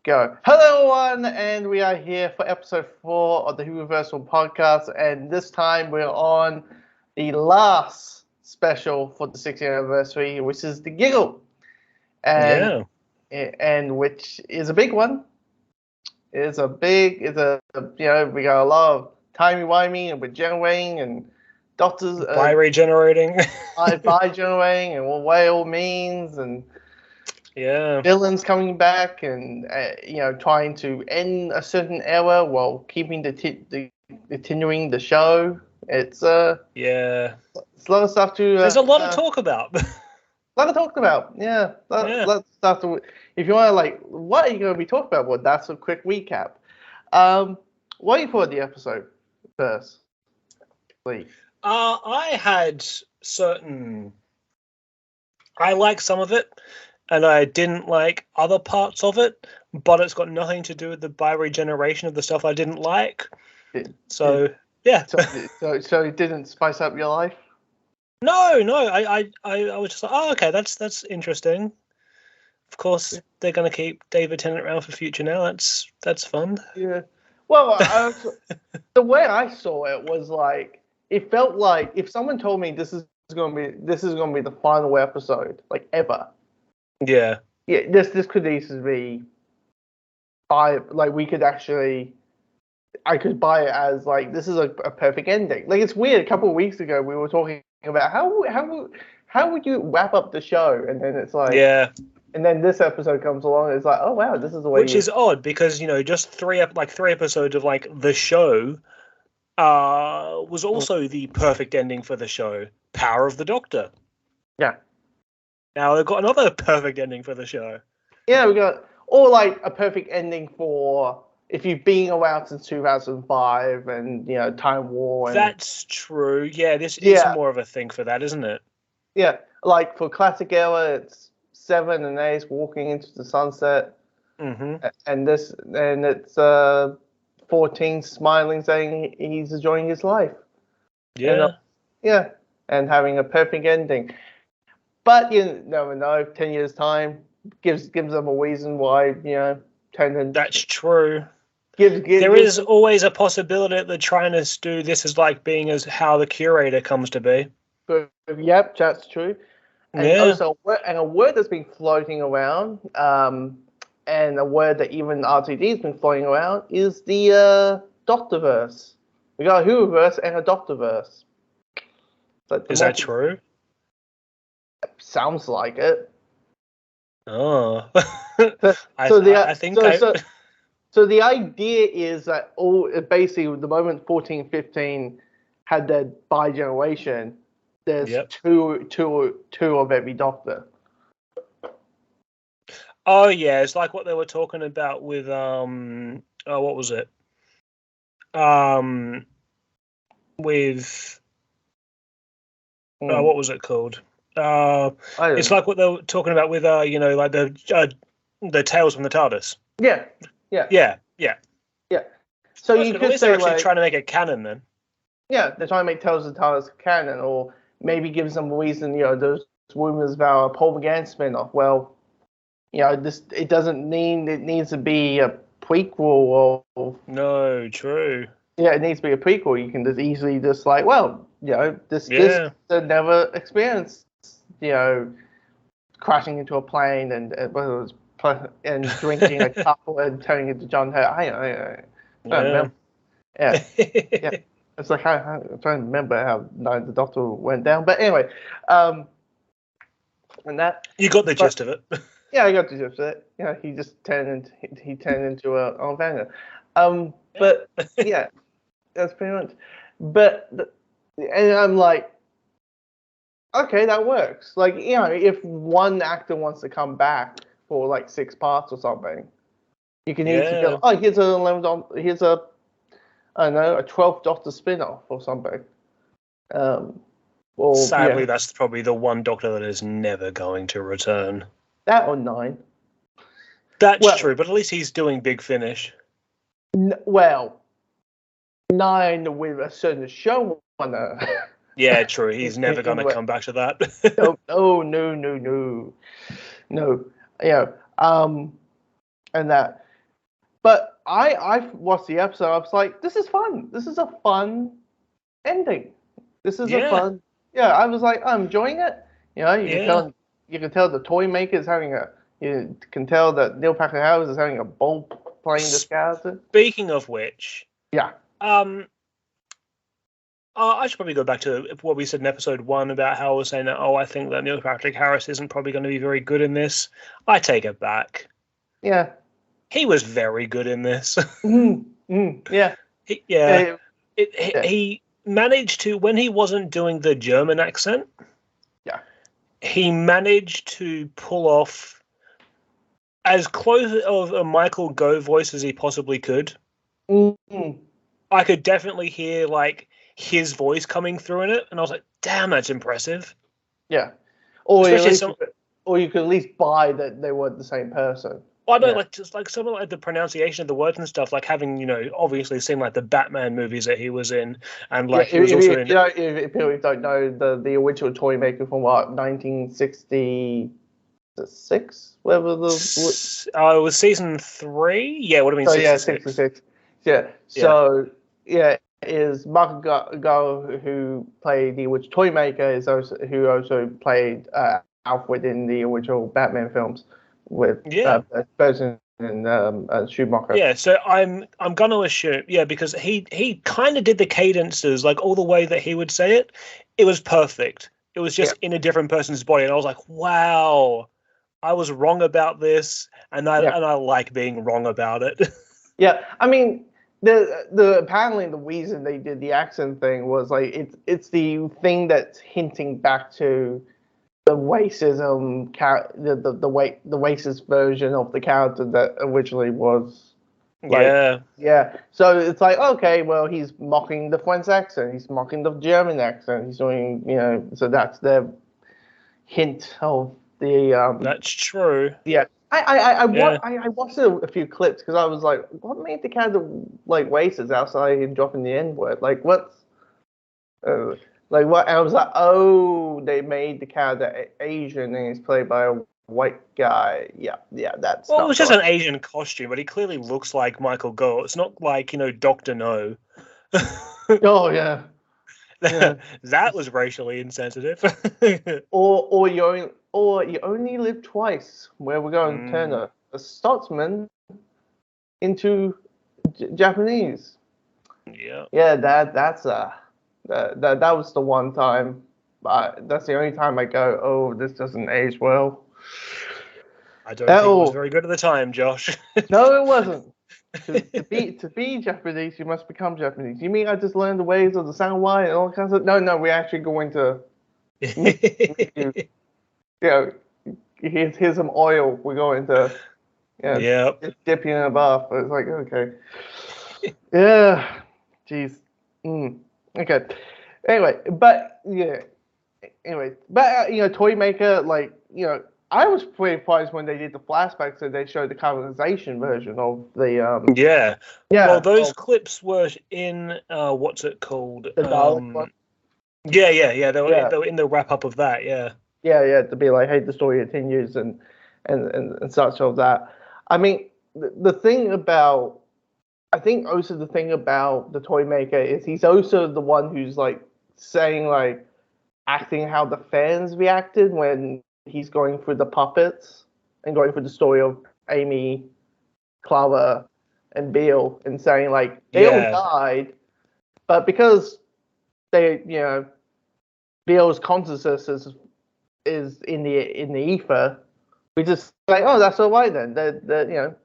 Go. Hello, everyone, and we are here for episode 4 of the Whoniversal podcast, and this time we're on the last special for the 60th anniversary, which is the Giggle, and which is a big one. We got a lot of timey-wimey and regenerating and doctors bi-regenerating, bi-generating, and what it all means, and villains coming back and trying to end a certain era while keeping continuing the show. It's a lot of stuff to. There's a lot to talk about. A lot to talk about. Yeah. Lot of stuff to. If you want to what are you going to be talking about? Well, that's a quick recap. What do you thought of the episode first, please? I like some of it, and I didn't like other parts of it, but it's got nothing to do with the bi-regeneration of the stuff I didn't like. So it didn't spice up your life? No, I was just like, oh, okay, that's interesting. Of course, they're going to keep David Tennant around for future now. That's fun. Yeah. Well, the way I saw it was it felt like if someone told me this is going to be the final episode, ever. Yeah. Yeah. This could easily be we could actually. I could buy it as this is a perfect ending. It's weird. A couple of weeks ago, we were talking about how would you wrap up the show, and then it's and then this episode comes along, and it's oh wow, this is the way. Which is odd because just three episodes of the show was also the perfect ending for the show, Power of the Doctor. Yeah. Now they've got another perfect ending for the show. Yeah, we got a perfect ending for. If you've been around since 2005 and, Time War. That's true. Yeah, this is more of a thing for that, isn't it? Yeah, for classic era, it's 7 and Ace walking into the sunset. Mm-hmm. And it's 14 smiling, saying he's enjoying his life. Yeah. And, and having a perfect ending. But you never know, 10 years' time gives them a reason why, Tennant. That's true. There is always a possibility that they're trying to do this as being as how the curator comes to be. Yep, that's true. And also, a word that's been floating around, and a word that even RTD has been floating around is the Doctorverse. We got a Whoverse and a Doctorverse. Is that true? Sounds like it. Oh, So the idea is that basically the moment 14, 15 had their bi-generation, there's two of every Doctor. Oh yeah, it's like what they were talking about with what was it? With what was it called? It's like what they were talking about with the Tales from the TARDIS. Yeah. So you could say they're actually trying to make it canon then. Yeah, they're trying to make Tales of the TARDIS canon, or maybe give some reason. Those rumors about a Paul McGann spin-off. Well, it doesn't mean it needs to be a prequel or. No, true. Yeah, it needs to be a prequel. You can just easily this never experienced, crashing into a plane and drinking a couple and turning into John Hurt. I don't remember. Yeah. It's I'm trying to remember how the Doctor went down. But anyway, and that you got the gist of it. Yeah, I got the gist of it. Yeah, he just turned into a Vanger. But yeah, that's pretty much. But and I'm okay, that works. If one actor wants to come back for 6 parts or something, you can easily go, oh, here's a I don't know, a 12th Doctor spin-off or something. Sadly, that's probably the one Doctor that is never going to return. That or 9. That's true, but at least he's doing Big Finish. 9 with a certain showrunner. Yeah, true. He's never going to come back to that. No. Yeah. And that. But I watched the episode. I was like, this is fun. This is a fun ending. This is a fun. Yeah, I was like, I'm enjoying it. You can tell the toy maker is having a. You can tell that Neil Patrick Harris is having a ball playing this character. Speaking of which, yeah. I should probably go back to what we said in episode 1 about how I was saying that, I think that Neil Patrick Harris isn't probably going to be very good in this. I take it back. Yeah. He was very good in this. Yeah. He managed to, when he wasn't doing the German accent, he managed to pull off as close of a Michael Gough voice as he possibly could. I could definitely hear, like, his voice coming through in it, and I was like, damn, that's impressive. Yeah. Or you could at least buy that they were the same person. I know, like, just like some of like the pronunciation of the words and stuff, like having, obviously seen like the Batman movies that he was in, and like he was also in. If people don't know, the original toy maker from 1966, whatever it was season 3. Yeah, it would have been 66. 66. Yeah. So is Michael Gough, who played the original toy maker, who also played Alfred in the original Batman films with Burton and Schumacher. Yeah, so I'm gonna assume, because he kind of did the cadences, like all the way that he would say it. It was perfect. It was just in a different person's body, and I was like, wow, I was wrong about this, and I like being wrong about it. Yeah, I mean, the apparently the reason they did the accent thing was like it's the thing that's hinting back to the racism, the racist version of the character that originally was. Like, so it's like, okay, well, he's mocking the French accent, he's mocking the German accent, he's doing, so that's their hint of the. That's true. Yeah. I watched a few clips because I was like, what made the character like racist outside him dropping the N-word? Like what's like what? And I was like, oh, they made the character Asian and he's played by a white guy. Yeah, that's. Well, it was just an Asian costume, but he clearly looks like Michael Gough. It's not like Dr. No. Oh yeah. That was racially insensitive. or you only live twice. Where we're going to turn a Scotsman into Japanese. Yeah. Yeah, that was the one time. That's the only time I go, oh, this doesn't age well. I don't think it was very good at the time, Josh. No, it wasn't. To be Japanese, you must become Japanese. You mean I just learned the ways of the samurai and all kinds of? No, we're actually going to. Here's some oil. We're going to. Dip you in a bath. It's like, okay. Yeah. Jeez. Okay. Anyway, but toy maker, like, I was pretty surprised when they did the flashbacks that they showed the colonization version of the Well, those clips were in what's it called? The Dalek one. Yeah. They were in the wrap up of that. Yeah. Yeah. To be like, hey, the story continues and such of that. I mean, the thing about. I think also the thing about the toy maker is he's also the one who's like saying like acting how the fans reacted when he's going through the puppets and going through the story of Amy, Clara, and Bill and saying like they all died, but because they Bill's consciousness is in the ether. We just like, oh, that's all right then.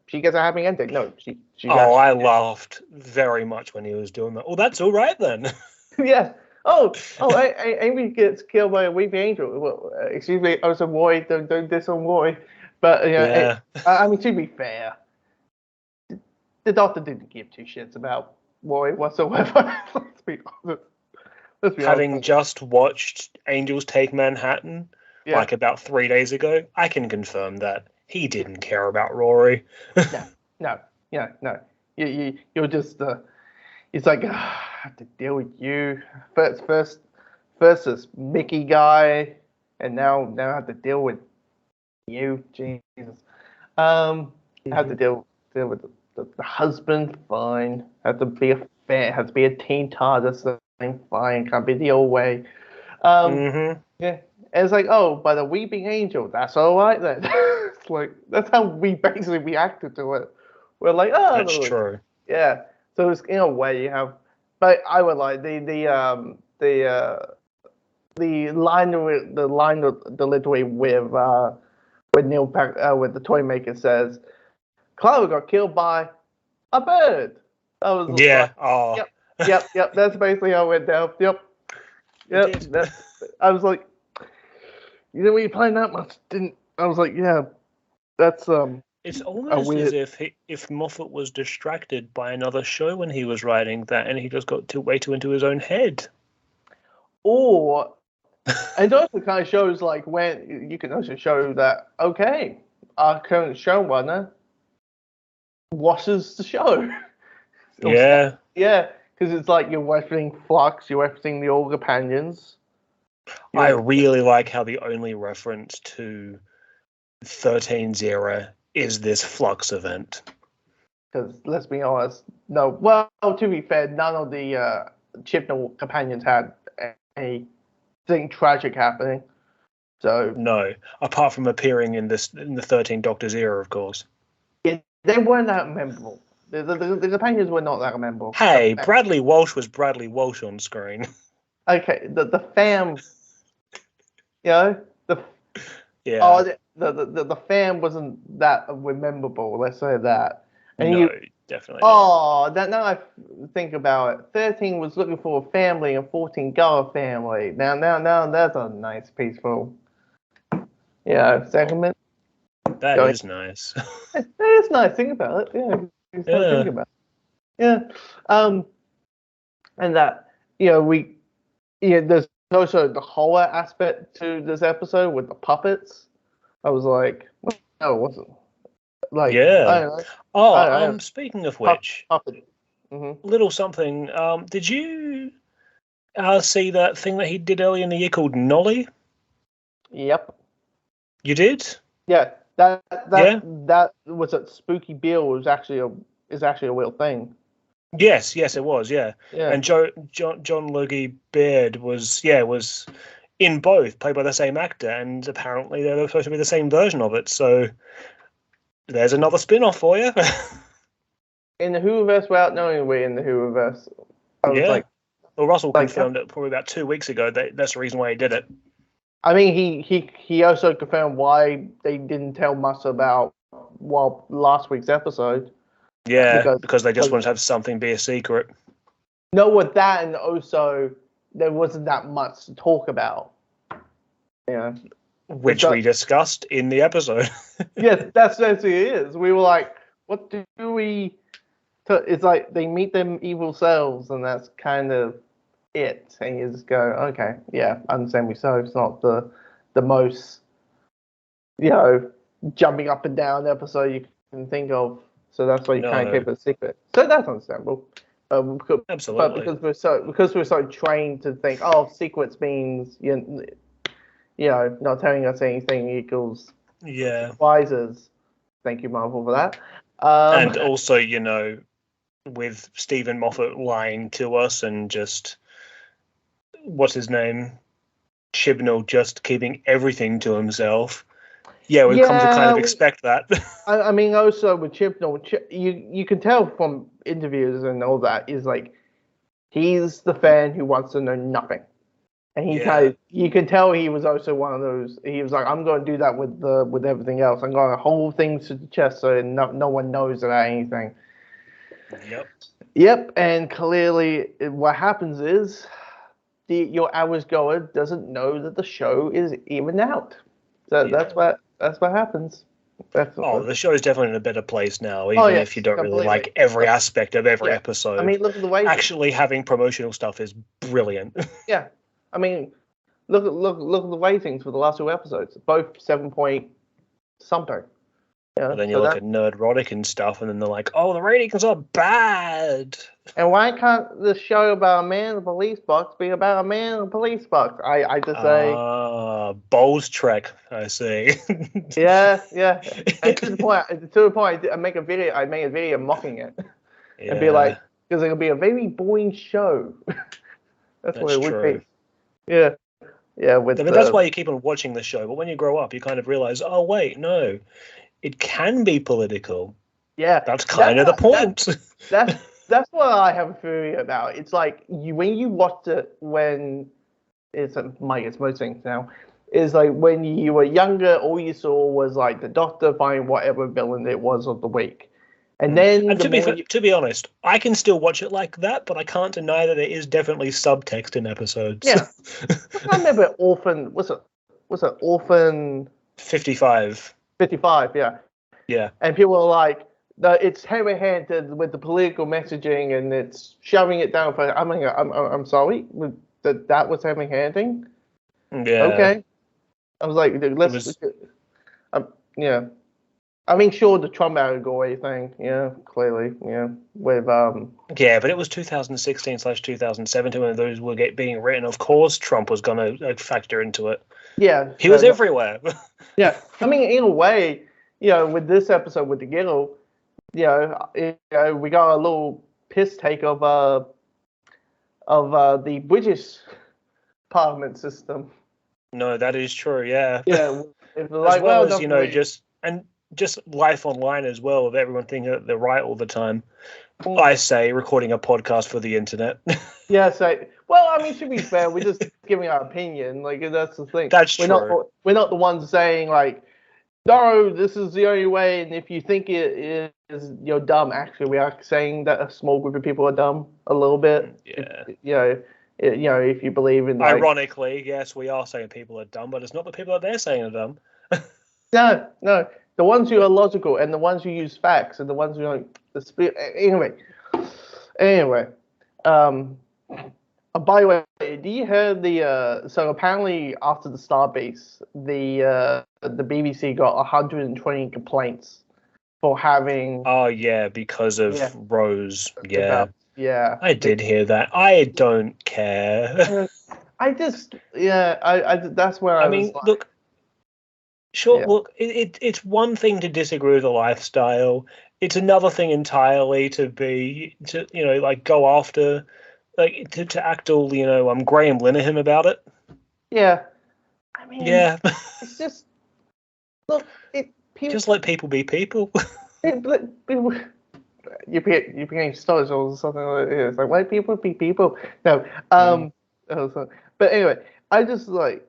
She gets a happy ending. No, she. I laughed very much when he was doing that. Oh, that's all right then. Yeah. Amy gets killed by a weeping angel. Well, excuse me. Oh, so Roy, don't diss on Roy. But I mean, to be fair, the Doctor didn't give two shits about Roy whatsoever. Let's be honest. Having just watched Angels Take Manhattan. Like about 3 days ago, I can confirm that he didn't care about Rory. No. You're just it's like I have to deal with you first this Mickey guy, and now I have to deal with you. Jesus, I have to deal with the husband, fine. Has to be a fan. Has to be a teen TARDIS thing, fine. Can't be the old way. Yeah. And it's like, oh, but a weeping angel, that's all right then. It's like that's how we basically reacted to it. We're like, oh, that's true. Yeah. So it's in a way you have, but I would like the line delivery with Neil Pack with the toy maker says, Clara got killed by a bird. I was like, yep. That's basically how it went down. Yep. I was like, you didn't really plan that much, didn't? I was like, yeah, that's It's almost as if Moffat was distracted by another show when he was writing that, and he just got way too into his own head. Or, and it also kind of shows like when you can also show that our current showrunner washes the show. Yeah. Yeah, because it's like you're referencing Flux, you're referencing the old companions. I really like how the only reference to 13's era is this Flux event. Because let's be honest, no. Well, to be fair, none of the Chibnall companions had anything tragic happening. So no, apart from appearing in the 13 Doctors era, of course. Yeah, they weren't that memorable. The companions were not that memorable. Hey, Bradley Walsh was Bradley Walsh on screen. Okay, the fam, the fam wasn't that memorable. Let's say that. And definitely. Now I think about it. 13 was looking for a family, and 14 got a family. Now that's a nice peaceful, segment. That is nice. It's nice. Think about it. Yeah. Think about it. Yeah. And that there's also the horror aspect to this episode with the puppets. I was like, no, it wasn't. Like, yeah. Speaking of which, puppet. Mm-hmm. Little something. Did you see that thing that he did earlier in the year called Nolly? Yep. You did? Yeah. That was a Spooky Bill is actually a real thing. Yes, it was, yeah. And John Logie Baird was in both, played by the same actor, and apparently they're supposed to be the same version of it. So there's another spin-off for you. In the Whoviverse, without knowing we're in the Whoviverse, I was like, well, Russell confirmed it probably about 2 weeks ago. That's the reason why he did it. I mean, he also confirmed why they didn't tell much about last week's episode. Yeah, because they just wanted to have something be a secret. No, with that, and also there wasn't that much to talk about. Yeah, which we discussed in the episode. Yes, that's what it is. We were like, what do we? It's like they meet them evil selves, and that's kind of it. And you just go, okay, yeah, understandably so. It's not the most, jumping up and down episode you can think of. So that's why you kind of keep it a secret. So that's understandable. Absolutely. But because we're so trained to think, secrets means not telling us anything equals surprises. Thank you, Marvel, for that. And also, with Stephen Moffat lying to us and just what's his name, Chibnall just keeping everything to himself. Yeah, we've come to kind of expect that. I mean, also with Chibnall, you can tell from interviews and all that is like he's the fan who wants to know nothing, and you can tell he was also one of those. He was like, I'm going to do that with everything else. I'm going to hold things to the chest so no one knows about anything. Yep, and clearly what happens is your average goer doesn't know that the show is even out. So that's what happens. The show is definitely in a better place now, even if you don't really like every aspect of every episode. I mean, look at the way actually having promotional stuff is brilliant. Yeah, I mean, look at the ratings for the last 2 episodes, both 7 point something. But then you look at Nerdrotic and stuff, and then they're like, "Oh, the ratings are bad." And why can't the show about a man in a police box be about a man in a police box? I just say, Bowls Trek. I see. yeah. And to the point, I make a video mocking it, and be like, because it'll be a very boring show. That's what it would true. be. Yeah. But that's why you keep on watching the show. But when you grow up, you kind of realize, oh wait, no, it can be political. Yeah, that's kind of the point. That's what I have a theory about. It's like when you watched it when it's most things now. Is like when you were younger, all you saw was like the Doctor find whatever villain it was of the week. And then, to be honest, I can still watch it like that, but I can't deny that there is definitely subtext in episodes. Yeah, I remember Orphan. Was it Orphan 55? 55, yeah. Yeah. And people are like, no, it's heavy-handed with the political messaging, and it's shoving it down. I'm sorry, that was heavy-handing. Yeah. Okay. I was like, yeah. I mean, sure, the Trump allegory thing, yeah, clearly, yeah, with Yeah, but it was 2016/2017 when those were being written. Of course, Trump was going to factor into it. Yeah, he was everywhere. Yeah, I mean, in a way, with this episode with the Giggle, we got a little piss take of the British Parliament system. No, that is true. Yeah. Yeah, as well as just life online as well, of everyone thinking that they're right all the time. I say recording a podcast for the internet. Yeah, well, I mean, to be fair, we're just giving our opinion. Like, that's the thing. That's true. We're not the ones saying like, no, this is the only way, and if you think it is, you're dumb. Actually, we are saying that a small group of people are dumb a little bit. Yeah. If you believe in. Ironically, yes, we are saying people are dumb, but it's not the people that they're saying are dumb. No. The ones who are logical and the ones who use facts and the ones who Anyway. By the way, do you hear so apparently after the Starbase, the BBC got 120 complaints for having. Oh yeah, because of Rose. Yeah. Yeah. I did hear that. I don't care. I that's where I mean, was like, look. Sure, look, it's one thing to disagree with the lifestyle. It's another thing entirely to go after, to act all, Graham Linehan about it. Yeah. I mean, yeah. It's just, look, just let people be people. You became stars or something like that. It's like, let people be people. No, but anyway, I just like.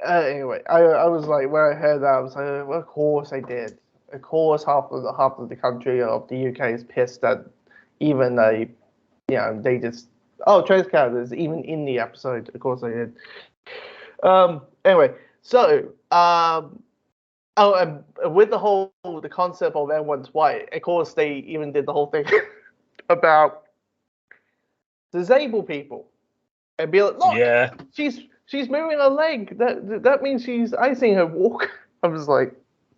Anyway, I was like, when I heard that, I was like, well, of course I did. Of course, half of the country of the UK is pissed that even they just trans characters even in the episode. Of course I did. Anyway, so and with the concept of everyone's white, of course they even did the whole thing about disabled people and be like, look, she's moving her leg. That means I seen her walk. I was like,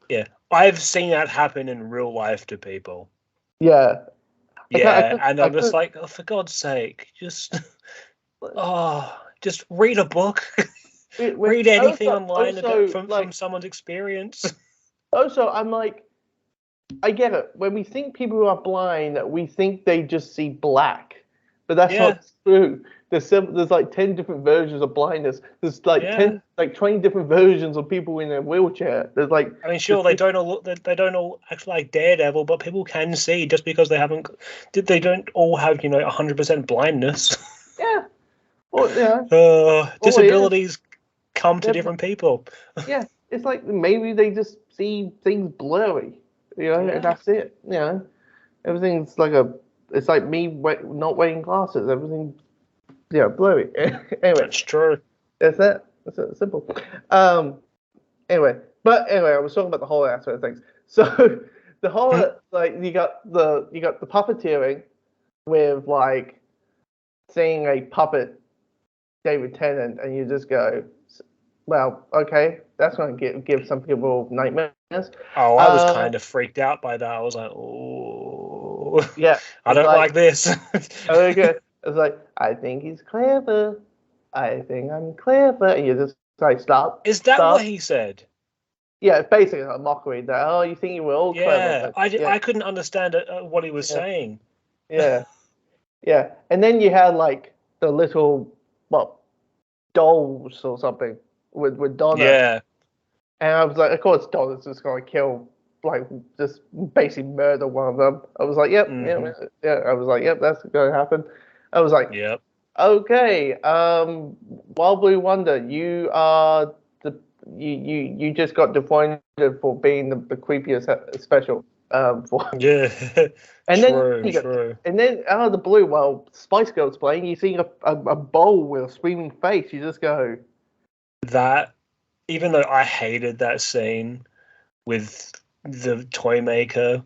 yeah, I've seen that happen in real life to people. Yeah. And I'm just like, oh, for God's sake, just read a book. Read anything online from someone's experience. Also, I'm like, I get it. When we think people are blind, we think they just see black, but that's not true. There's like 10 different versions of blindness. There's like 20 different versions of people in a wheelchair. There's like, I mean, sure, they don't all act like Daredevil, but people can see just because they don't all have 100% blindness. Yeah. Well, disabilities come to different people. Yeah, it's like maybe they just see things blurry, and that's it. Everything's like it's like me not wearing glasses. Everything. Yeah, blurry. Anyway, that's true. That's it. That's it. Simple. Anyway, I was talking about the whole aspect of things. So the whole you got the puppeteering with seeing a puppet David Tennant, and you just go, well, okay, that's going to give some people nightmares. Oh, I was kind of freaked out by that. I was like, oh, yeah, I don't like this. Okay, it's like, I think he's clever. I think I'm clever. And you just like, stop. Is that stop. what he said? Yeah, basically a mockery that, oh, you think you were all clever. But, I couldn't understand what he was saying. Yeah, yeah. And then you had like the little, dolls or something with Donna. Yeah. And I was like, of course Donna's just going to kill, like, just basically murder one of them. I was like, yep, yeah. I was like, yep, that's going to happen. I was like, yep. Okay, Wild Blue Wonder, you are you just got disappointed for being the creepiest special. Yeah, and true, then true. And then out of the blue, while Spice Girls playing, you see a bowl with a screaming face. You just go, that. Even though I hated that scene with the toy maker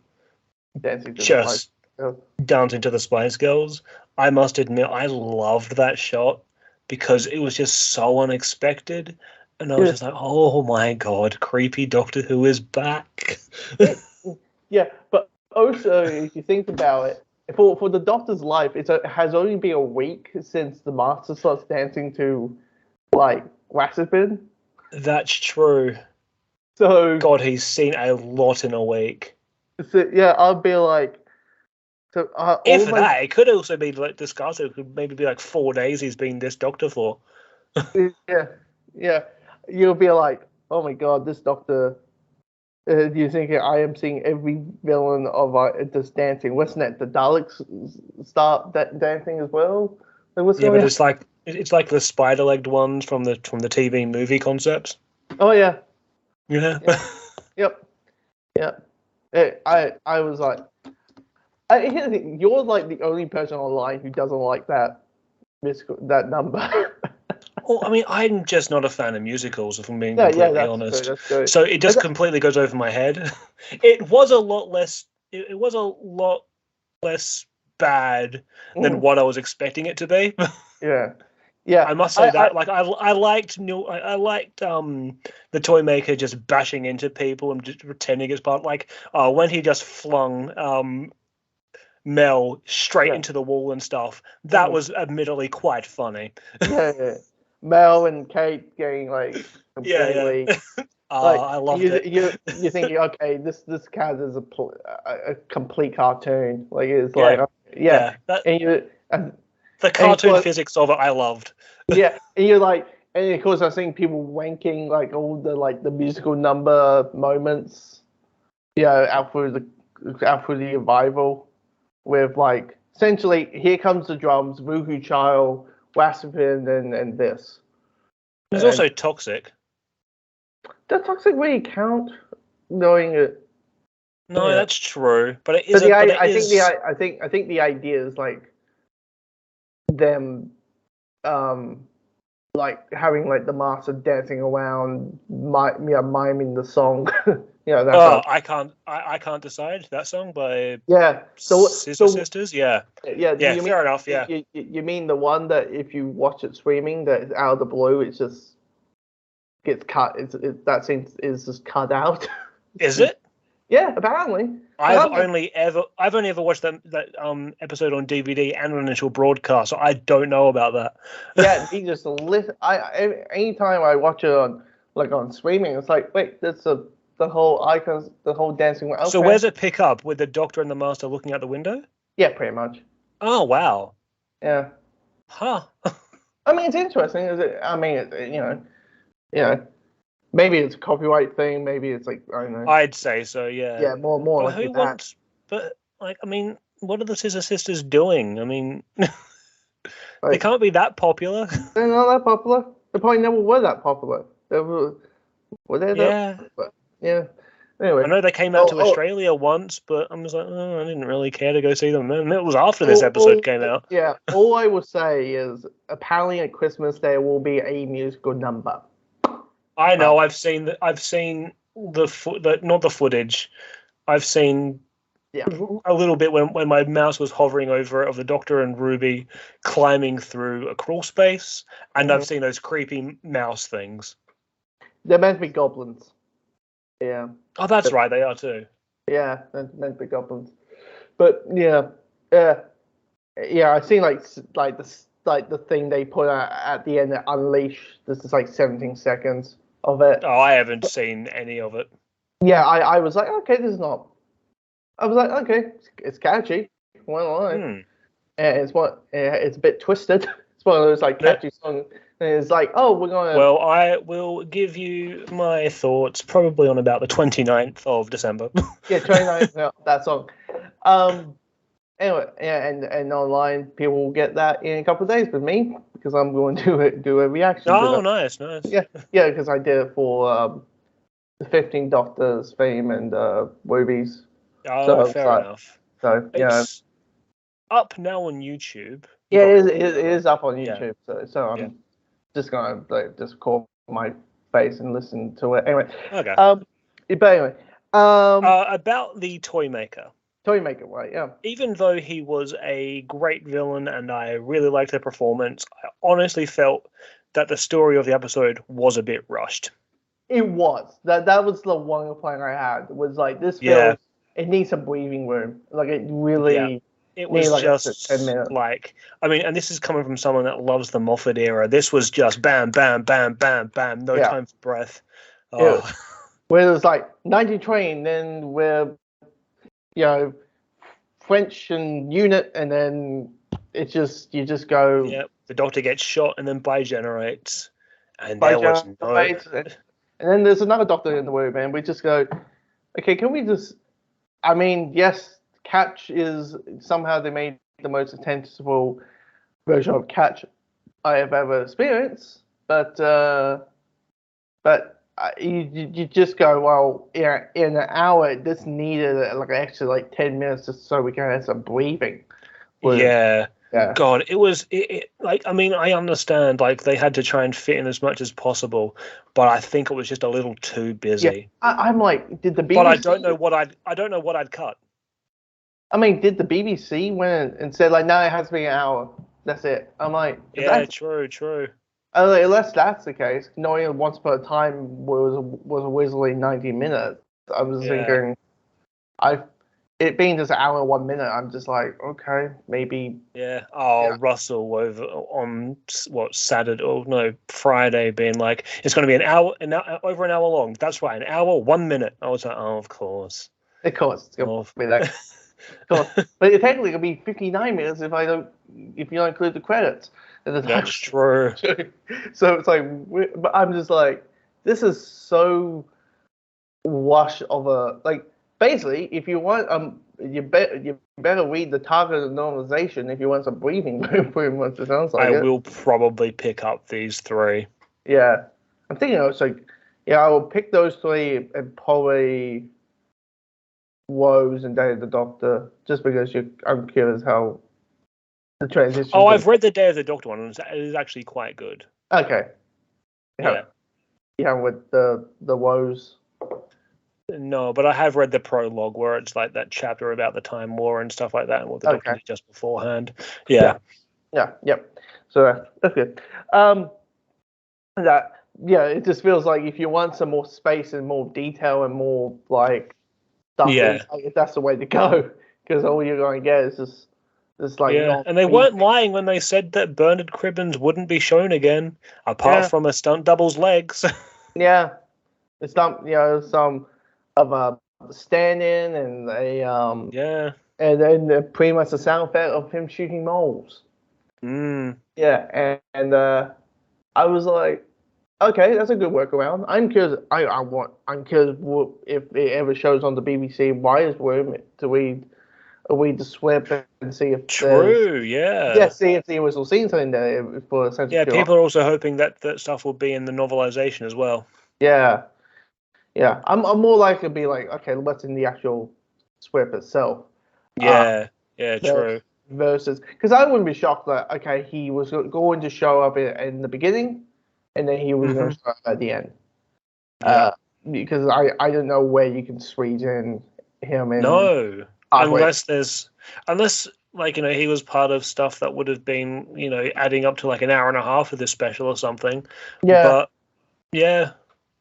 dancing to the Spice Girls, I must admit I loved that shot because it was just so unexpected, and I was just like, "Oh my god, creepy Doctor Who is back!" Yeah, but also if you think about it, for the Doctor's life, it has only been a week since the Master starts dancing to like Raspin. That's true. So God, he's seen a lot in a week. So, yeah, I'd be like, so it could also be like discussed. It could maybe be like 4 days he's been this Doctor for. yeah. You'll be like, oh my god, this Doctor. You're thinking I am seeing every villain of just dancing. What's next? The Daleks start dancing as well. But it's like the spider-legged ones from the TV movie concepts. Oh yeah. Yeah. Yep. I was like, here's the thing, you're like the only person online who doesn't like that number. Well, I mean, I'm just not a fan of musicals, if I'm being completely honest. That's good. So it just completely goes over my head. It was a lot less. It was a lot less bad than what I was expecting it to be. Yeah. I must say that. I liked the toy maker just bashing into people and just pretending it's part. Like, when he just flung Mel straight into the wall and stuff. That was admittedly quite funny. Yeah. Mel and Kate getting like completely. I loved it. You're thinking, okay, this character is a complete cartoon. Like it's like the cartoon physics of it, I loved. Yeah, and you're like, and of course I've seen people wanking like all the musical number moments, out through the revival, with like essentially here comes the drums, Voodoo Child, Waspin, and this. There's also Toxic. Does Toxic really count? Knowing it. No, that's true, but it is. I think the idea is like them, like having like the master dancing around, miming the song. I can't decide that song by Sisters. Yeah. Fair enough. Yeah. You mean the one that if you watch it streaming, that out of the blue, it just gets cut. That scene is just cut out. Is it? Yeah, apparently. I've only ever watched that episode on DVD and an initial broadcast, so I don't know about that. Yeah, he just anytime I watch it on streaming, it's like, wait, that's the whole icons, the whole dancing. Okay. So where's it pick up with the Doctor and the Master looking out the window? Yeah, pretty much. Oh wow. Yeah. Huh. I mean, it's interesting. I mean, maybe it's a copyright thing. Maybe it's like, I don't know. I'd say so. Yeah. Yeah, more but like who that. wants? But like, I mean, what are the Scissor Sisters doing? I mean, they can't be that popular. They're not that popular. They probably never were that popular. Were they? Yeah. Anyway, I know they came out to Australia once, but I'm just like, I didn't really care to go see them. And it was after this episode came out. Yeah. All I will say is, apparently at Christmas there will be a musical number. I know. I've seen not the footage. I've seen a little bit when my mouse was hovering over it of the Doctor and Ruby climbing through a crawl space, and I've seen those creepy mouse things. They're meant to be goblins. Yeah. Oh, that's right. They are too. Yeah, they're meant to be goblins. But yeah, I seen like the thing they put out at the end of Unleash. This is like 17 seconds of it. Oh, I haven't seen any of it. Yeah, I was like, okay, this is not. I was like, okay, it's catchy. Why not? And it's a bit twisted. It's one of those like catchy songs. And it's like, oh, we're gonna. Well, I will give you my thoughts probably on about the 29th of December. Yeah, 29th. That song. Anyway, yeah, and online people will get that in a couple of days with me because I'm going to do a reaction. Oh, nice. Yeah, because I did it for the 15 Doctors theme and movies. Oh, so, fair enough. So it's up now on YouTube. Yeah, it is up on YouTube. Yeah. So I'm just gonna just call my face and listen to it anyway. Okay. But anyway, about the Toymaker. Toymaker, right? Yeah. Even though he was a great villain and I really liked the performance, I honestly felt that the story of the episode was a bit rushed. It was. That was the one complaint I had. Was like this film. It needs some breathing room. Like it really. Yeah. It was just 10 minutes. Like, I mean, and this is coming from someone that loves the Moffat era. This was just bam, bam, bam, bam, bam. No time for breath. Oh. Yeah. Where it was like 90 train, then we're, French and unit, and then it's just, you just go. Yeah. The Doctor gets shot and then bi-generates. And there was no. And then there's another Doctor in the room, and we just go, okay, can we just. I mean, yes. Catch is somehow they made the most intensive version of Catch I have ever experienced, but you just go, well, in an hour this needed like an extra 10 minutes just so we can have some breathing. Yeah. God, it was like, I mean, I understand like they had to try and fit in as much as possible, but I think it was just a little too busy. Yeah. I'm like, did the BBC? But I don't know what I'd cut. I mean, did the BBC went and said like, no, it has to be an hour. That's it. I'm like, yeah, true. Unless that's the case, knowing Once Upon a Time was a whizzling 90 minutes. I was thinking, it being just an hour and 1 minute, I'm just like, okay, maybe. Yeah. Oh, yeah. Russell over on Friday, being like, it's going to be an hour, over an hour long. That's right, an hour, 1 minute. I was like, oh, of course. Of course, it's going to be that. But technically it'll be 59 minutes if you don't include the credits. That's true. So it's like, but I'm just like, this is so wash of a basically if you want you better read the target of normalization if you want some breathing improvements. It sounds like I will probably pick up these 3. Yeah, I'm thinking it's like I will pick those 3 and probably. Woes and Day of the Doctor, just because I'm curious how the transition. Oh, I've read the Day of the Doctor one, and it is actually quite good. Okay. Yeah. With the Woes. No, but I have read the prologue where it's like that chapter about the Time War and stuff like that, and what the Doctor did just beforehand. Yeah. Yep. So that's good. It just feels like if you want some more space and more detail and more stuff, that's the way to go, because all you're going to get is just and they weren't lying when they said that Bernard Cribbins wouldn't be shown again, apart from a stunt double's legs. Yeah, it's not some of a stand-in and a and then pretty much the sound effect of him shooting moles. Yeah, and I was like, okay, that's a good workaround. I'm curious. I'm curious if it ever shows on the BBC Wires Room to read the script and see if see if there was all scenes in there for a sense. Yeah, people are also hoping that stuff will be in the novelization as well. Yeah. I'm more likely to be like, okay, what's in the actual script itself? True. Versus, because I wouldn't be shocked that he was going to show up in the beginning. And then he was going to start at the end. Because I don't know where you can squeeze in him in. No. Unless he was part of stuff that would have been, adding up to like an hour and a half of this special or something. Yeah. But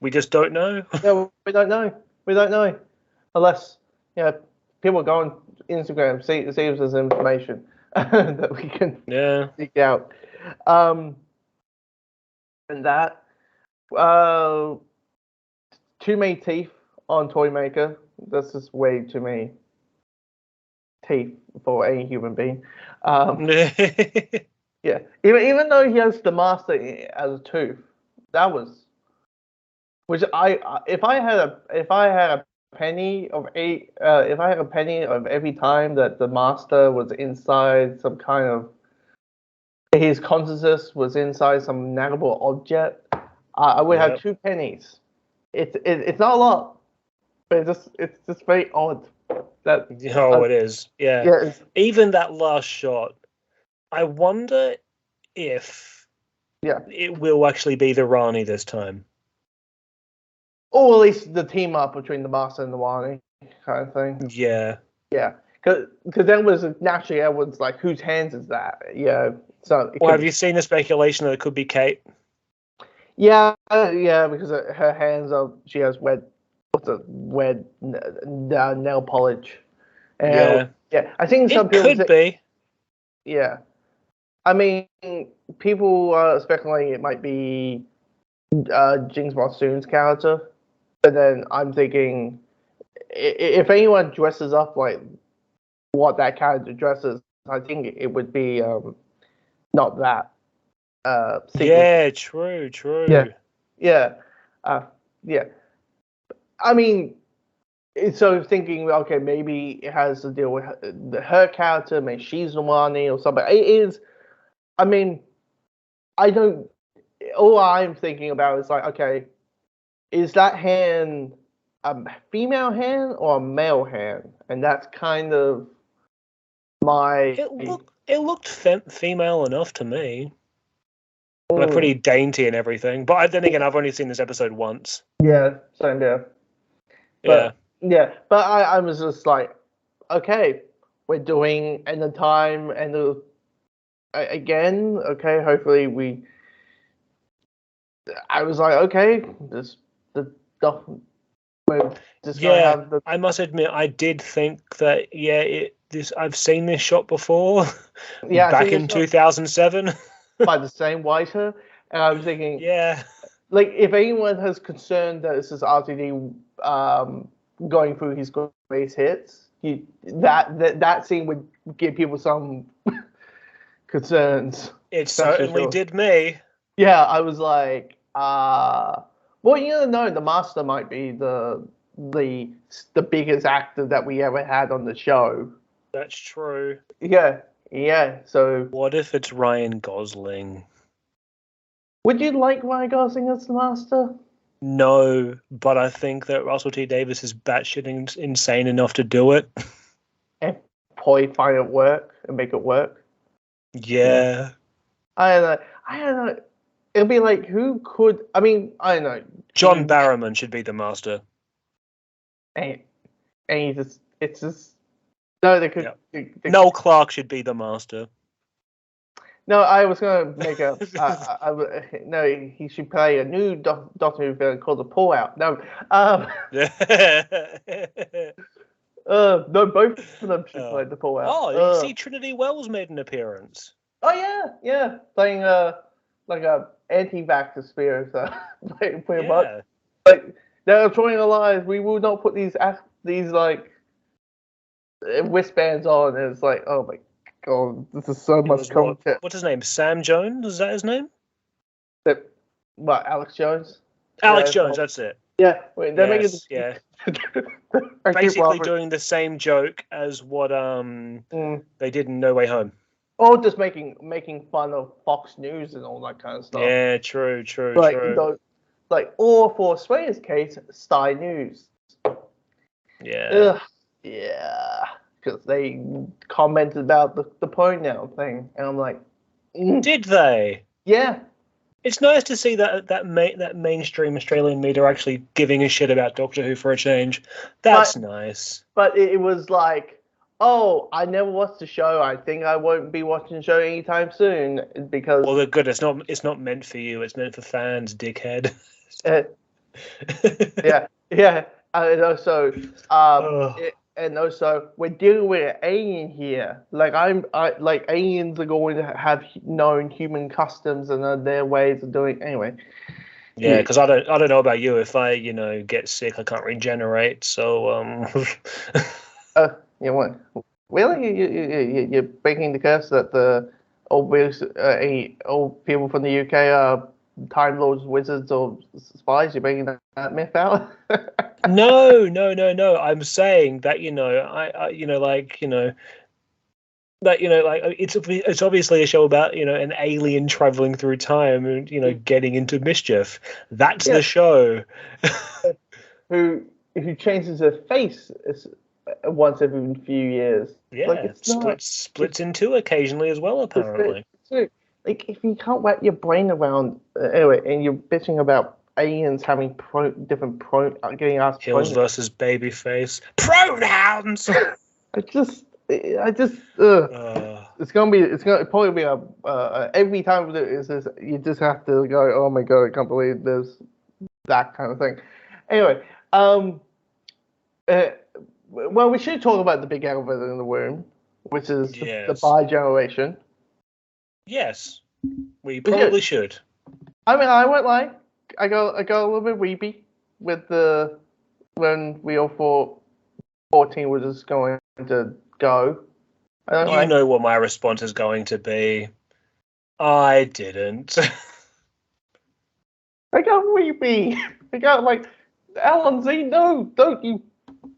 We just don't know. No, we don't know. We don't know, unless people go on Instagram, see if there's information that we can dig out. And that too many teeth on Toymaker. That's just way too many teeth for any human being. Yeah, even though he has the master as a tooth, that was, which if I had a penny of if I had a penny of every time that the master was inside some kind of, his consciousness was inside some naggable object, I would have 2 pennies. It's not a lot, but it's just very odd. It is. Yeah. Even that last shot, I wonder if it will actually be the Rani this time. Or at least the team up between the Master and the Rani kind of thing. Yeah. Yeah. Because then was naturally everyone's like, whose hands is that? Yeah. So. Have you seen the speculation that it could be Kate? Yeah, because her hands she has wet nail polish. Yeah. I think some people could be. Yeah. I mean, people are speculating it might be Jinx Monsoon's character, but then I'm thinking if anyone dresses up like what that character dresses, I think it would be not that. Yeah, true. Yeah. I mean, so thinking, okay, maybe it has to deal with her character, maybe she's Normani or something. It is. I mean, all I'm thinking about is like, okay, is that hand a female hand or a male hand? And that's kind of my. It looked female enough to me. Like pretty dainty and everything. But then again, I've only seen this episode once. Yeah, same here. But I was just like, okay, we're doing End of Time and again, okay, hopefully I was like, okay, I must admit, I did think that I've seen this shot before. Yeah, back in 2007 by the same writer, and I was thinking, like if anyone has concern that this is RTD going through his greatest hits, that scene would give people some concerns. It certainly did me. Yeah, I was like, well, the Master might be the biggest actor that we ever had on the show. That's true. Yeah. So what if it's Ryan Gosling? Would you like Ryan Gosling as the Master? No, but I think that Russell T Davies is batshit insane enough to do it. And probably find it work and make it work. Yeah. I don't know. It'll be like, who could? I mean, I don't know. John Barrowman should be the Master. And it's just no. They could. Yep. Noel Clarke should be the Master. No, I was gonna make a. No, he should play a new Doctor Who villain called the Pullout. No. No, both of them should play the Pullout. Oh, you see, Trinity Wells made an appearance. Oh yeah, playing like a anti-vaxxer spirit, pretty much. Like they're trying lies. We will not put these like wristbands on. And it's like, oh my god, this is so much content. What's his name? Sam Jones? Is that his name? What? Alex Jones? Alex Jones. That's it. Yeah. Wait, they're making. Yeah. Basically doing the same joke as what they did in No Way Home. Or just making fun of Fox News and all that kind of stuff. Yeah, true. Or for Australia's case, Sky News. Yeah. Yeah. Because they commented about the pronoun thing, and I'm like, Did they? Yeah. It's nice to see that mainstream Australian media actually giving a shit about Doctor Who for a change. That's nice. But it was like, oh, I never watched the show. I think I won't be watching the show anytime soon because. Well, they're good. It's not meant for you. It's meant for fans, dickhead. Yeah, yeah. And also, Oh. and also, we're dealing with an alien here. Like like aliens are going to have known human customs and their ways of doing. Anyway, Yeah, yeah, because I don't know about you. If I get sick, I can't regenerate. So you what? Really? You're breaking the curse that the old people from the UK are Time Lords, wizards, or spies? You're breaking that myth out? no, no, no, no. I'm saying that I like it's obviously a show about an alien traveling through time and getting into mischief. That's Yeah. the show. Who changes her face once every few years? Like Yeah, it's not. splits in two occasionally as well, It's apparently. like if you can't wrap your brain around anyway, and you're bitching about aliens having getting asked Hills pronouns. versus Babyface. Pronouns! I just ugh. uh, It's gonna probably be every time it's this, you just have to go, oh my god, I can't believe there's that kind of thing. Anyway, uh, well, we should talk about the big elephant in the room, which is the yes. bi-generation. Yes. We We should. probably should. I mean, I won't lie. I got a little bit weepy with when we all thought 14 was just going to go. I don't You like. know what my response is going to be. I didn't. I got weepy. I got like Alan Z. No, don't you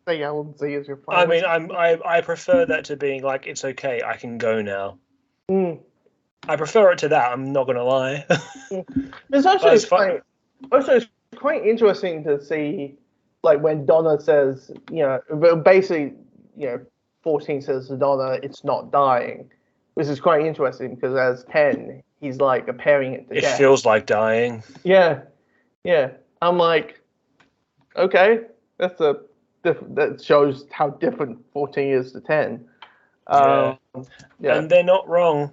say Alan Z as your I final. mean, I prefer that to being like, it's okay, I can go now. Mm. I prefer it to that. I'm not gonna lie. It's also quite interesting to see, like when Donna says, basically, 14 says to Donna, it's not dying, which is quite interesting because as 10, he's like comparing it to It death. feels like dying. Yeah, yeah. I'm like, okay, that shows how different 14 is to 10. Yeah. Yeah. And they're not wrong.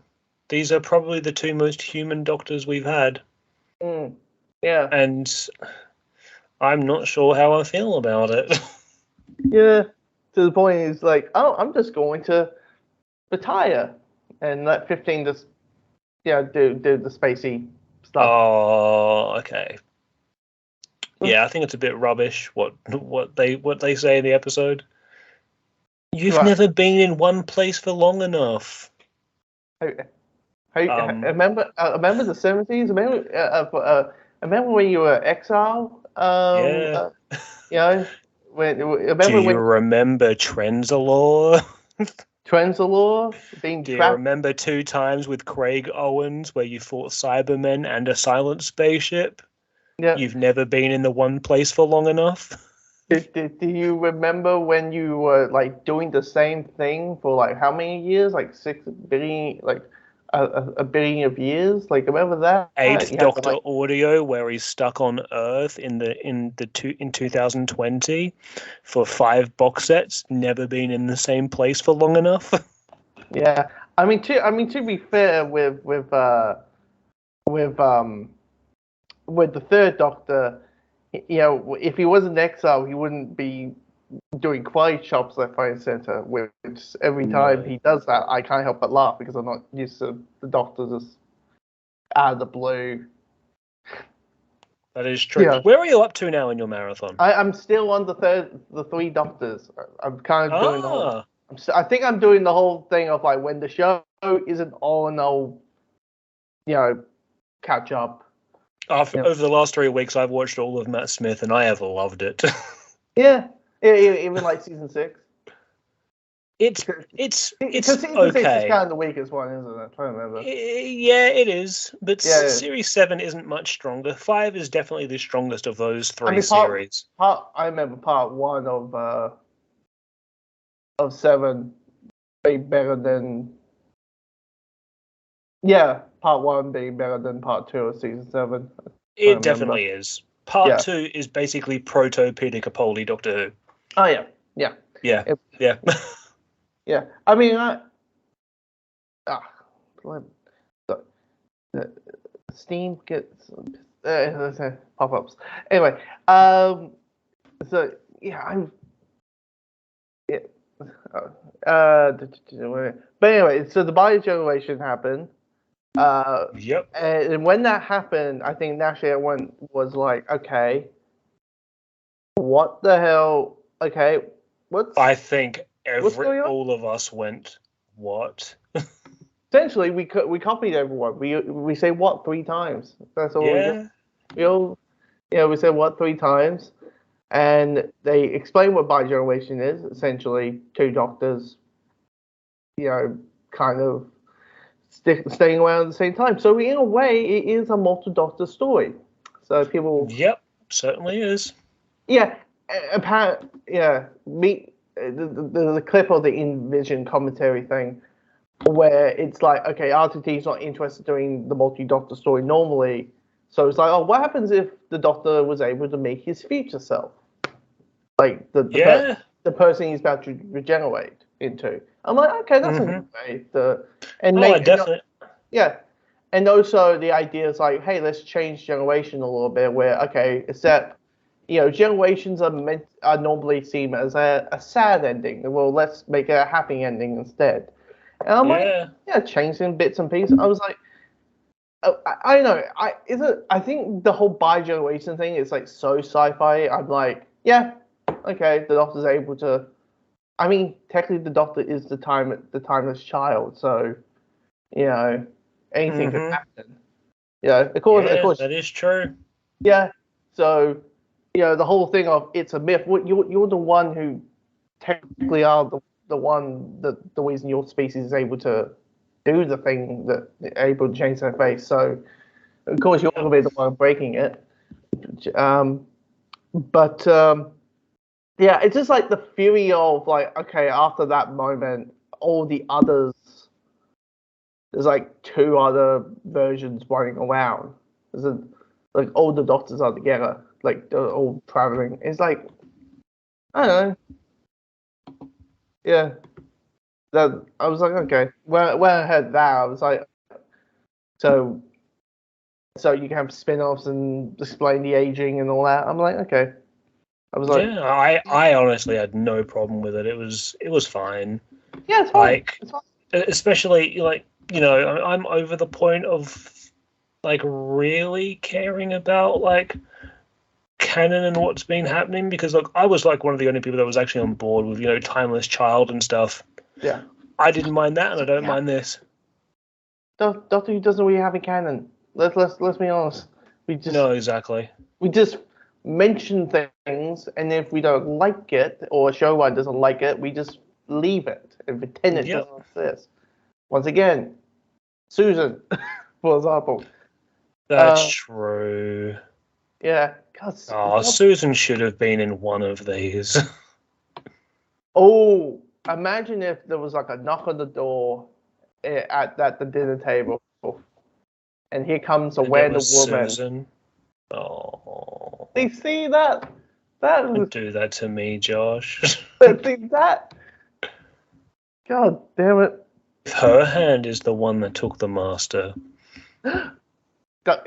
These are probably the two most human doctors we've had. Yeah. And I'm not sure how I feel about it. Yeah. To the point is like, oh, I'm just going to retire and let 15 just do the spacey stuff. Oh, okay. Yeah, I think it's a bit rubbish what they say in the episode. You've Right. never been in one place for long enough. Remember the 70s? Remember when you were exile? Yeah. Remember Do you when remember Trenzalore? Trenzalore being Do you trapped? remember 2 times with Craig Owens where you fought Cybermen and a silent spaceship? Yeah. You've never been in the one place for long enough? Do you remember when you were like doing the same thing for like how many years? Like 6 billion, like a billion of years? Like remember that? Eighth You have to Doctor Audio, where he's stuck on Earth in 2020 for 5 box sets. Never been in the same place for long enough. yeah. I mean to be fair with the third Doctor, if he was in exile, he wouldn't be doing quality shops left, right, and center. Which every time No. he does that, I can't help but laugh because I'm not used to the Doctor just out of the blue. That is true. Yeah, Where are you up to now in your marathon? I'm still on the three Doctors. I'm kind of doing the whole. Ah, I think I'm doing the whole thing of like when the show isn't on, I'll catch up. over the last 3 weeks, I've watched all of Matt Smith, and I have loved it. Yeah, even like season 6. It's Because season 6 is okay. kind of the weakest one, isn't it? I'm trying to remember. Yeah, it is. But Yeah. Series 7 isn't much stronger. 5 is definitely the strongest of those three series. I remember part 1 of 7 being better than. Yeah, part 1 being better than part 2 of season 7. It definitely is. Part 2 is basically proto-Peter Capaldi Doctor Who. Oh yeah, yeah, yeah, yeah. Yeah. I mean, Steam gets pop-ups. Anyway, so yeah, I'm. Yeah, but anyway, so the biogeneration happened. Yep. And when that happened, I think naturally everyone was like, okay, what the hell? Okay, I think what's going on? all of us went, what? Essentially, we copied everyone. We say what 3 times. That's all we do. We all, we said what 3 times, and they explain what biogeneration is. Essentially, two doctors, kind of staying around at the same time. So in a way, it is a multi-doctor story. So people. Yep, certainly is. Yeah, apparently, the clip of the InVision commentary thing, where it's like, okay, RTT's not interested in doing the multi-doctor story normally, so it's like, oh, what happens if the Doctor was able to make his future self, like the person he's about to regenerate into? I'm like, okay, that's a good way to, definitely. And also the idea is like, hey, let's change generation a little bit, where okay, except generations are normally seen as a sad ending. Well, let's make it a happy ending instead. And I'm like, changing bits and pieces. I was like, I don't know. I think the whole bi-generation thing is like so sci-fi. I'm like, yeah, okay, the Doctor's able to. I mean, technically, the Doctor is the timeless child, so anything can happen. Of course. That is true. Yeah, so the whole thing of it's a myth. You're the one who technically are the reason your species is able to do the thing that able to change their face. So of course you're going to be the one breaking it. Yeah, it's just like the fury of like, okay, after that moment, all the others. There's like 2 other versions running around. Like all the Doctors are together, like they're all traveling. It's like, I don't know. Yeah. That I was like, okay. When I heard that, I was like, so you can have spin-offs and explain the aging and all that. I'm like, okay. I was like, I honestly had no problem with it. It was fine. Yeah, it's fine. Especially like I'm over the point of like really caring about like canon and what's been happening, because like I was like one of the only people that was actually on board with Timeless Child and stuff. Yeah, I didn't mind that, and I don't mind this. Doctor Who doesn't really have a canon. Let's be honest. Exactly. We just mention things, and if we don't like it or a showrunner doesn't like it, we just leave it and pretend it doesn't exist. Once again, Susan, for example. That's true. Yeah. God, Susan should have been in one of these. Oh, imagine if there was like a knock on the door at the dinner table, and here comes a random woman. Susan. Oh. They see that? Don't do that to me, Josh. See that? God damn it. Her hand is the one that took the master.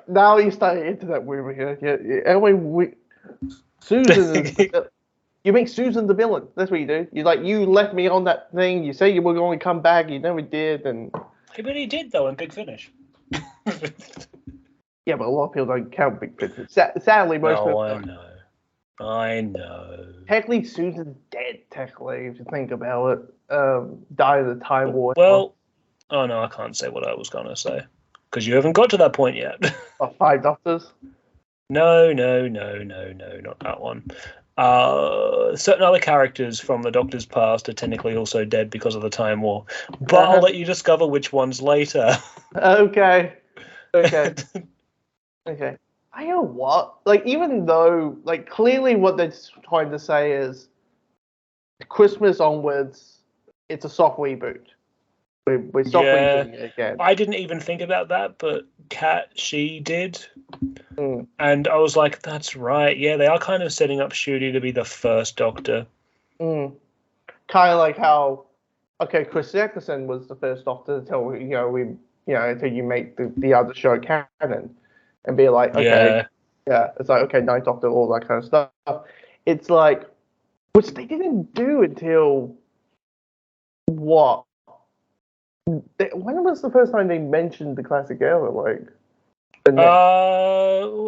Now you're starting into that rumor here. Yeah. Anyway, Susan is you make Susan the villain. That's what you do. You left me on that thing. You say you were going to come back. You never did. And but he did though in Big Finish. Yeah, but a lot of people don't count Big Finish. Sadly, most people don't. I know. Technically, Susan's dead. Technically, if you think about it, died of the Time War. Well, oh no, I can't say what I was gonna say because you haven't got to that point yet. 5 Doctors? No, not that one. Certain other characters from the Doctor's past are technically also dead because of the Time War, but I'll let you discover which ones later. Okay. I know what. Like, even though, like, clearly what they're trying to say is Christmas onwards, it's a soft reboot. We're soft rebooting it again. I didn't even think about that, but Kat, she did. And I was like, that's right. Yeah, they are kind of setting up Shooty to be the first Doctor. Kind of like how, Chris Eccleston was the first Doctor until, until you make the other show canon. and be like, okay, yeah, it's like, okay, Ninth Doctor, all that kind of stuff. It's like, which they didn't do until what? When was the first time they mentioned the classic era? Like the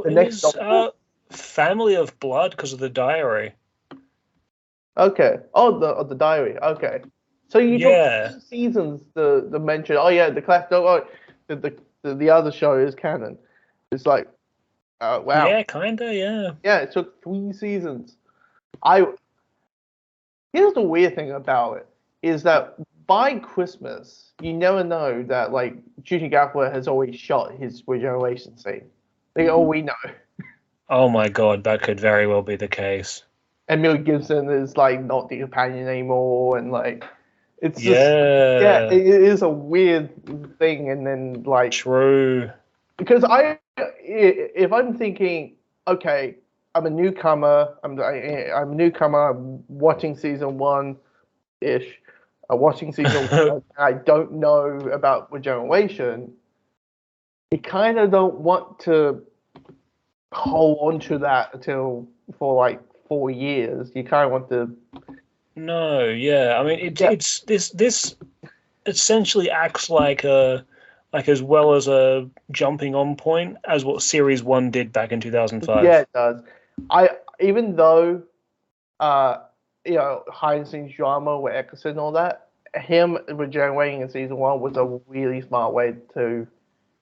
next Doctor? Family of Blood, because of the diary. Okay. Oh, the diary. Okay. So you took 2 seasons to mention. Oh yeah, the classic. Oh, the other show is canon. It's like, wow. Yeah, kinda. Yeah. Yeah, it took 3 seasons. Here's the weird thing about it is that by Christmas, you never know that like Judy Garland has always shot his regeneration scene. Like all we know. Oh my god, that could very well be the case. And Mel Gibson is like not the companion anymore, and like it's just it is a weird thing. And then like true, because if I'm thinking, okay, I'm a newcomer, I'm a newcomer, I'm watching season 1-ish, watching season 1, I don't know about regeneration. You kind of don't want to hold on to that until for like 4 years. You kind of want to. No, yeah. I mean, it's this essentially acts like as well as a jumping on point as what Series 1 did back in 2005. Yeah, it does. Even though behind the scenes drama with Eccleston and all that, him regenerating in season 1 was a really smart way to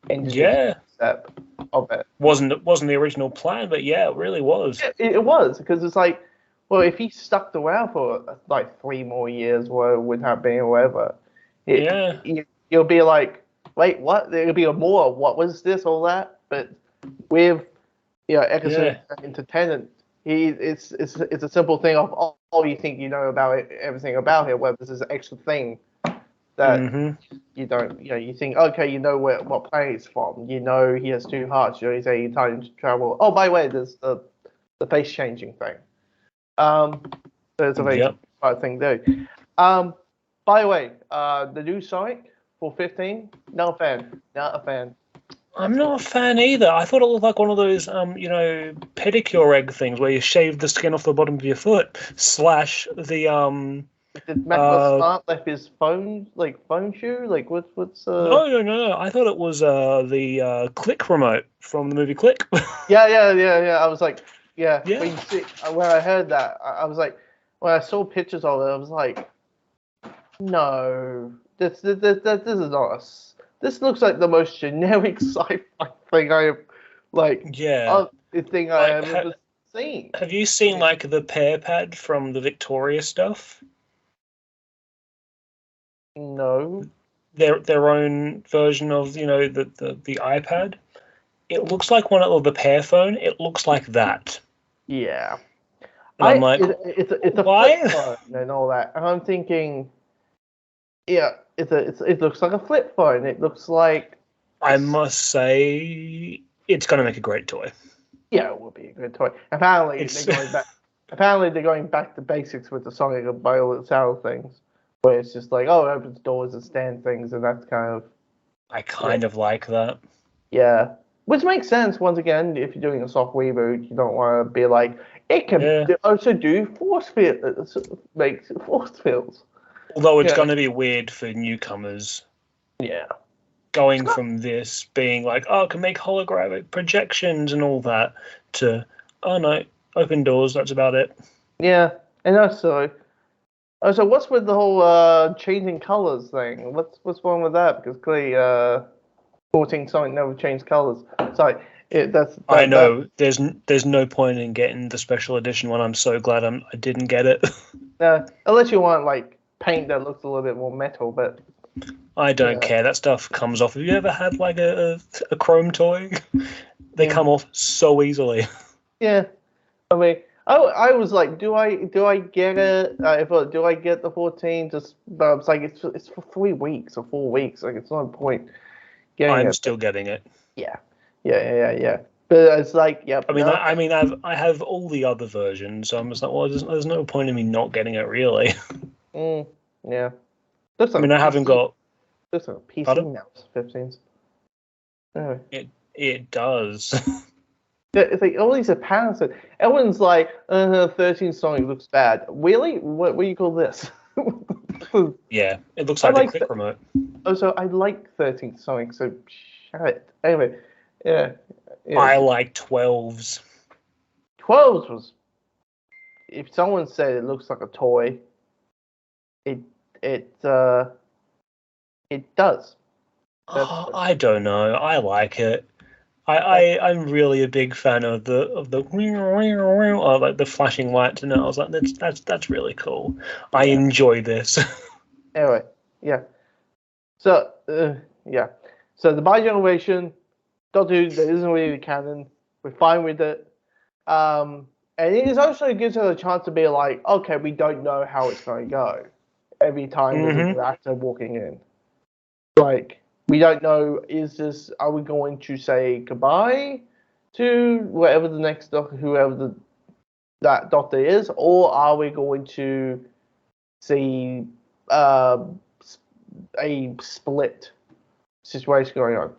introduce the concept of it. Wasn't the original plan, but yeah, it really was. It was, because it's like, well, if he stuck around for like 3 more years, what would have been, or whatever, you'll be like, wait, what? There'll be a more. What was this? All that, but with Eccleston into Tennant, it's a simple thing of all you think you know about it, everything about him. Well, this is an extra thing that you don't. You think, okay, you know what planet he's from. You know he has 2 hearts. He's a time travel. Oh, by the way, there's the face changing thing. There's a very smart thing to do. By the way, the new Sonic for 15, not a fan. I'm not a fan either. I thought it looked like one of those, pedicure egg things where you shave the skin off the bottom of your foot / the Did Matt Smart left his phone shoe? Like what's No. I thought it was the Click remote from the movie Click. Yeah. I was like, yeah. When I heard that, I was like, when I saw pictures of it, I was like, no, this is not this looks like the most generic sci-fi thing I have, thing I have ever seen. Have you seen like the Pear Pad from the Victoria stuff? No. Their own version of the iPad. It looks like one of the Pear phone. It looks like that. Yeah. And I'm like, it's a flip phone and all that, and I'm thinking, yeah, it looks like a flip phone. It looks like. I must say, it's going to make a great toy. Yeah, it will be a good toy. Apparently, they're going back to basics with the Sonic and Violet Sound things, where it's just like, oh, it opens doors and stand things, and that's kind of. I kind of like that. Yeah, which makes sense. Once again, if you're doing a soft reboot, you don't want to be like, it can also do force fields, make force fields. Although it's going to be weird for newcomers. Yeah. Going from this being like, oh, it can make holographic projections and all that, to, oh no, open doors, that's about it. Yeah, and also what's with the whole changing colors thing? What's wrong with that? Because clearly 14 Sonic never changed colors. Sorry. I know. There's no point in getting the special edition one. I'm so glad I didn't get it. Unless you want like paint that looks a little bit more metal, but I don't care. That stuff comes off. Have you ever had like a chrome toy? They come off so easily. Yeah, I mean, I was like, do I get it? Do I get the 14? But I was like, it's for 3 weeks or 4 weeks. Like, it's no point getting it. I'm still getting it. Yeah. But it's like, yeah. I have all the other versions, so I'm just like, well, there's no point in me not getting it, really. Yeah. I haven't got. There's a PC now, 15s. Anyway. It does. It's like all these apparent. Everyone's like, 13 Sonic looks bad. Really? What do you call this? Yeah, it looks like the quick remote. Also, I like 13 Sonic, so shut it. Anyway, yeah. I like 12s. 12s was. If someone said it looks like a toy, it does. I don't know. I like it. I'm really a big fan of the like the flashing lights, and I was like, that's really cool. I enjoy this. Anyway, yeah. So yeah. So the bi-generation, Doctor Who, that isn't really canon. We're fine with it. And it also gives us a chance to be like, okay, we don't know how it's going to go. Every time there's a new actor walking in, like we don't know. Are we going to say goodbye to whatever the next doctor, whoever that doctor is, or are we going to see a split situation going on?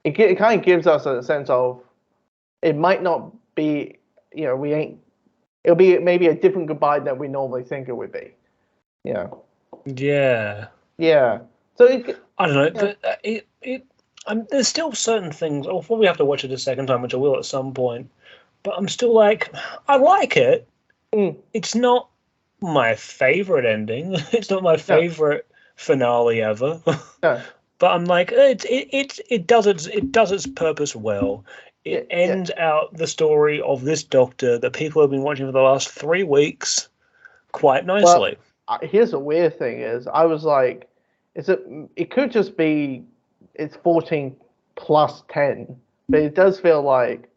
It kind of gives us a sense of it might not be, it'll be maybe a different goodbye than we normally think it would be. Yeah. So I don't know, but there's still certain things. I'll probably have to watch it a second time, which I will at some point. But I'm still like, I like it. It's not my favorite ending. It's not my favorite finale ever. No. But I'm like, it does its purpose well. It ends out the story of this Doctor that people have been watching for the last 3 weeks quite nicely. Well, here's the weird thing is, I was like, it could just be it's 14 plus 10, but it does feel like,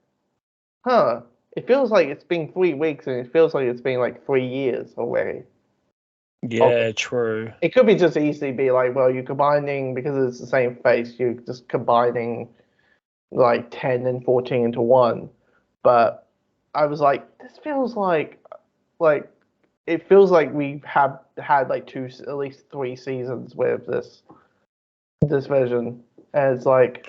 it feels like it's been 3 weeks and it feels like it's been like 3 years already. Yeah, true. It could be just easily be like, well, you're combining, because it's the same face, you're just combining like 10 and 14 into one. But I was like, this feels like it feels like we have had like at least 3 seasons with this version. And it's like,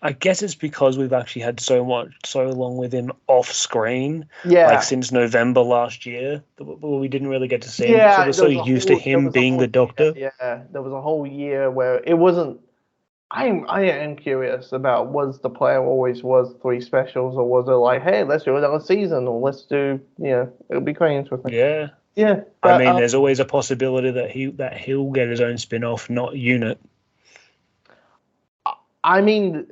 I guess it's because we've actually had so long with him off screen. Yeah. Like since November last year, we didn't really get to see him. So we're so used to him being the Doctor. Yeah, there was a whole year where it wasn't. I am curious about, was the plan always was 3 specials, or was it like, hey, let's do another season, or let's do, it'll be quite interesting. Yeah. Yeah. But, I mean, there's always a possibility that he'll get his own spin-off, not Unit. I mean,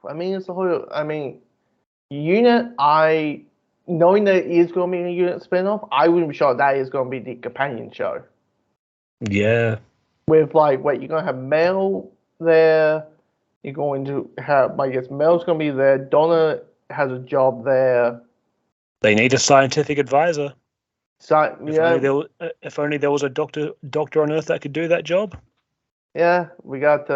it's the whole. I mean, Unit. Knowing that it is going to be a Unit spin-off, I wouldn't be sure that is going to be the companion show. Yeah. With like, wait, you're going to have Mel there. You're going to have, I guess, Mel's going to be there. Donna has a job there. They need a scientific advisor. So if only there was a doctor on Earth that could do that job. Yeah, we got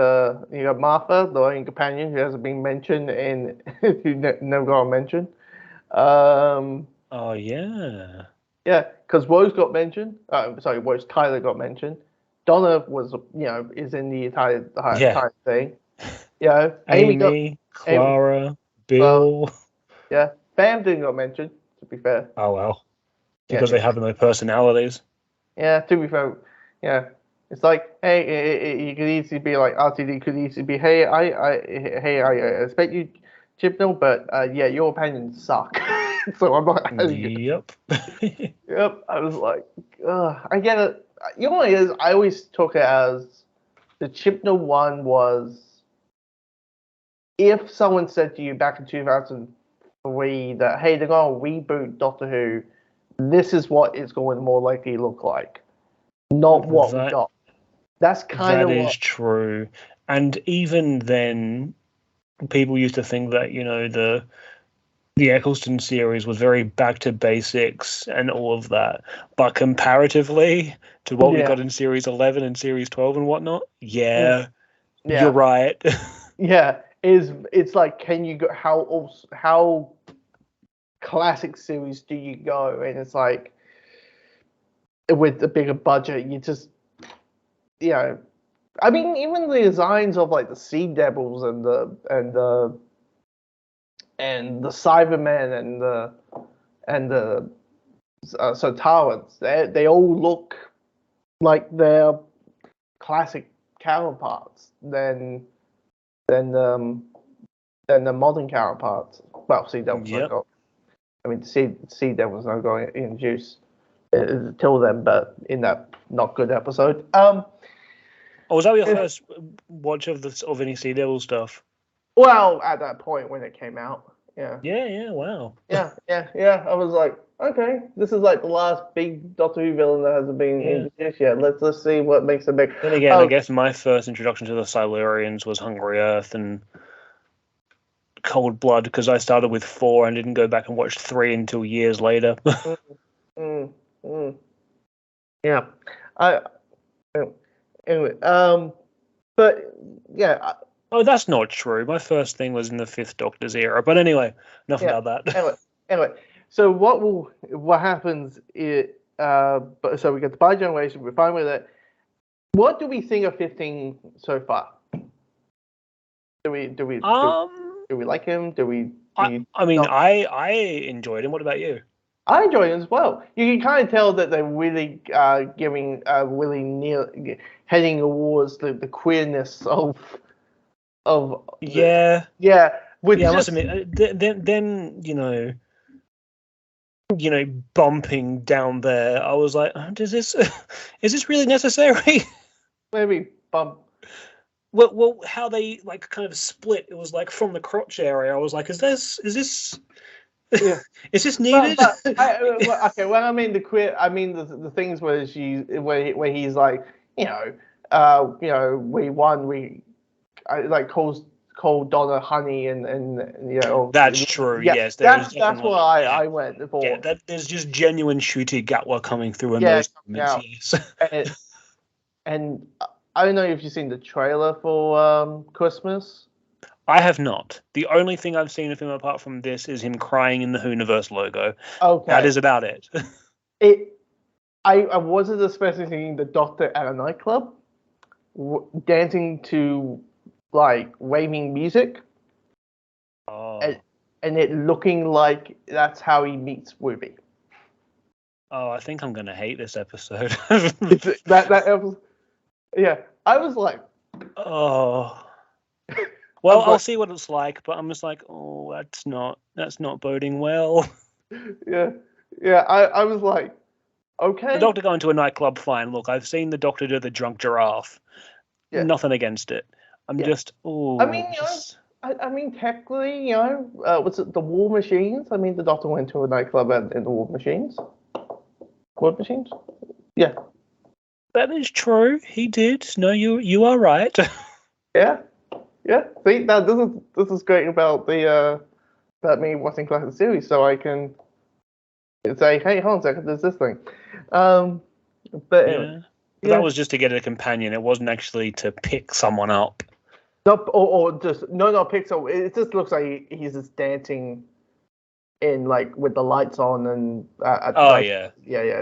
you got Martha, the only companion who hasn't been mentioned and who never got mentioned. Oh yeah. Yeah, because Rose got mentioned. Rose Tyler got mentioned. Donna was, is in the entire thing. Amy, Clara, Bill. Bam didn't get mentioned, to be fair. Oh well. Because they have no personalities. Yeah, to be fair, yeah. It's like, hey, you could easily be like, RTD could easily be, hey, I expect you, Chibnall, but your opinions suck. So I'm not. Yep. Yep. I was like, I get it. You know what it is? I always took it as the Chibnall one was, if someone said to you back in 2003 that, hey, they're going to reboot Doctor Who, this is what it's going to more likely look like, not what we got. That's kind of that is true. And even then, people used to think that the Eccleston series was very back to basics and all of that. But comparatively to what we got in series 11 and series 12 and whatnot, you're right. Yeah, it's like, can you go, how classic series do you go? And it's like, with the bigger budget, you just, I mean, even the designs of like the Sea Devils and the and the Cybermen and the Sontarans, they all look like their classic counterparts than the modern counterparts. Well, Sea Devils Yep. Sea Devils no going introduced till then, but in that not good episode. Was that your first watch of any Sea Devil stuff? Well, at that point when it came out, yeah. Yeah, wow. Yeah. I was like, okay, this is like the last big Doctor Who villain that hasn't been introduced yet. Let's see what makes it big. Then again, I guess my first introduction to the Silurians was Hungry Earth and Cold Blood, because I started with 4 and didn't go back and watch 3 until years later. Yeah. Anyway, but yeah. Oh, that's not true. My first thing was in the 5th Doctor's era. But anyway, enough about that. Anyway, so what happens is, so we got the bi-generation, we're fine with it. What do we think of 15 so far? Do we like him? I enjoyed him. What about you? I enjoy him as well. You can kind of tell that they're really heading towards the queerness of I must admit, them bumping down there, I was like, is this really necessary? Maybe bump. Well, how they like kind of split. It was like from the crotch area. I was like, is this is this needed? The queer. I mean the things where where he's like, we won. I called Donna honey and that's true. Yeah, yes, that's what I went for. Yeah, there's just genuine Shruti Gatwa coming through in those moments. Yes. and I don't know if you've seen the trailer for Christmas. I have not. The only thing I've seen of him apart from this is him crying in the Whoniversal logo. Okay, that is about it. I wasn't especially seeing the Doctor at a nightclub dancing to like waving music, and it looking like that's how he meets Ruby. Oh, I think I'm gonna hate this episode. that episode, yeah. I was like, oh. Well, I'll see what it's like, but I'm just like, oh, that's not boding well. Yeah. I was like, okay. The Doctor going to a nightclub, fine. Look, I've seen the Doctor do the drunk giraffe. Yeah. Nothing against it. I'm just, oh. I mean, technically, was it the War Machines? I mean, the Doctor went to a nightclub in the War Machines. War Machines? Yeah. That is true. He did. No, you are right. Yeah. See, now this is great about about me watching classic series, so I can say, hey, hold on a second, there's this thing. But anyway, that was just to get a companion. It wasn't actually to pick someone up. Not pick someone. It just looks like he's just dancing in like with the lights on and. Yeah.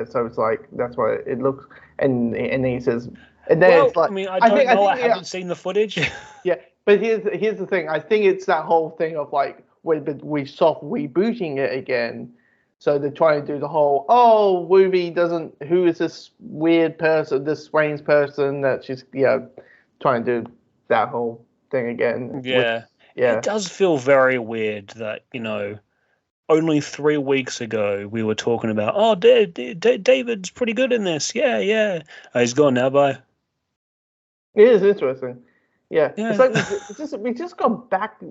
So it's like that's what it looks, and he says, and then it's like. I mean, I haven't seen the footage. Yeah. But here's the thing. I think it's that whole thing of like we soft rebooting it again. So they're trying to do the whole Ruby doesn't. Who is this weird person? This strange person that she's trying to do that whole thing again. Yeah. It does feel very weird that only 3 weeks ago we were talking about David's pretty good in this. Yeah. Oh, he's gone now. Bye. It is interesting. Yeah. It's like we just go back.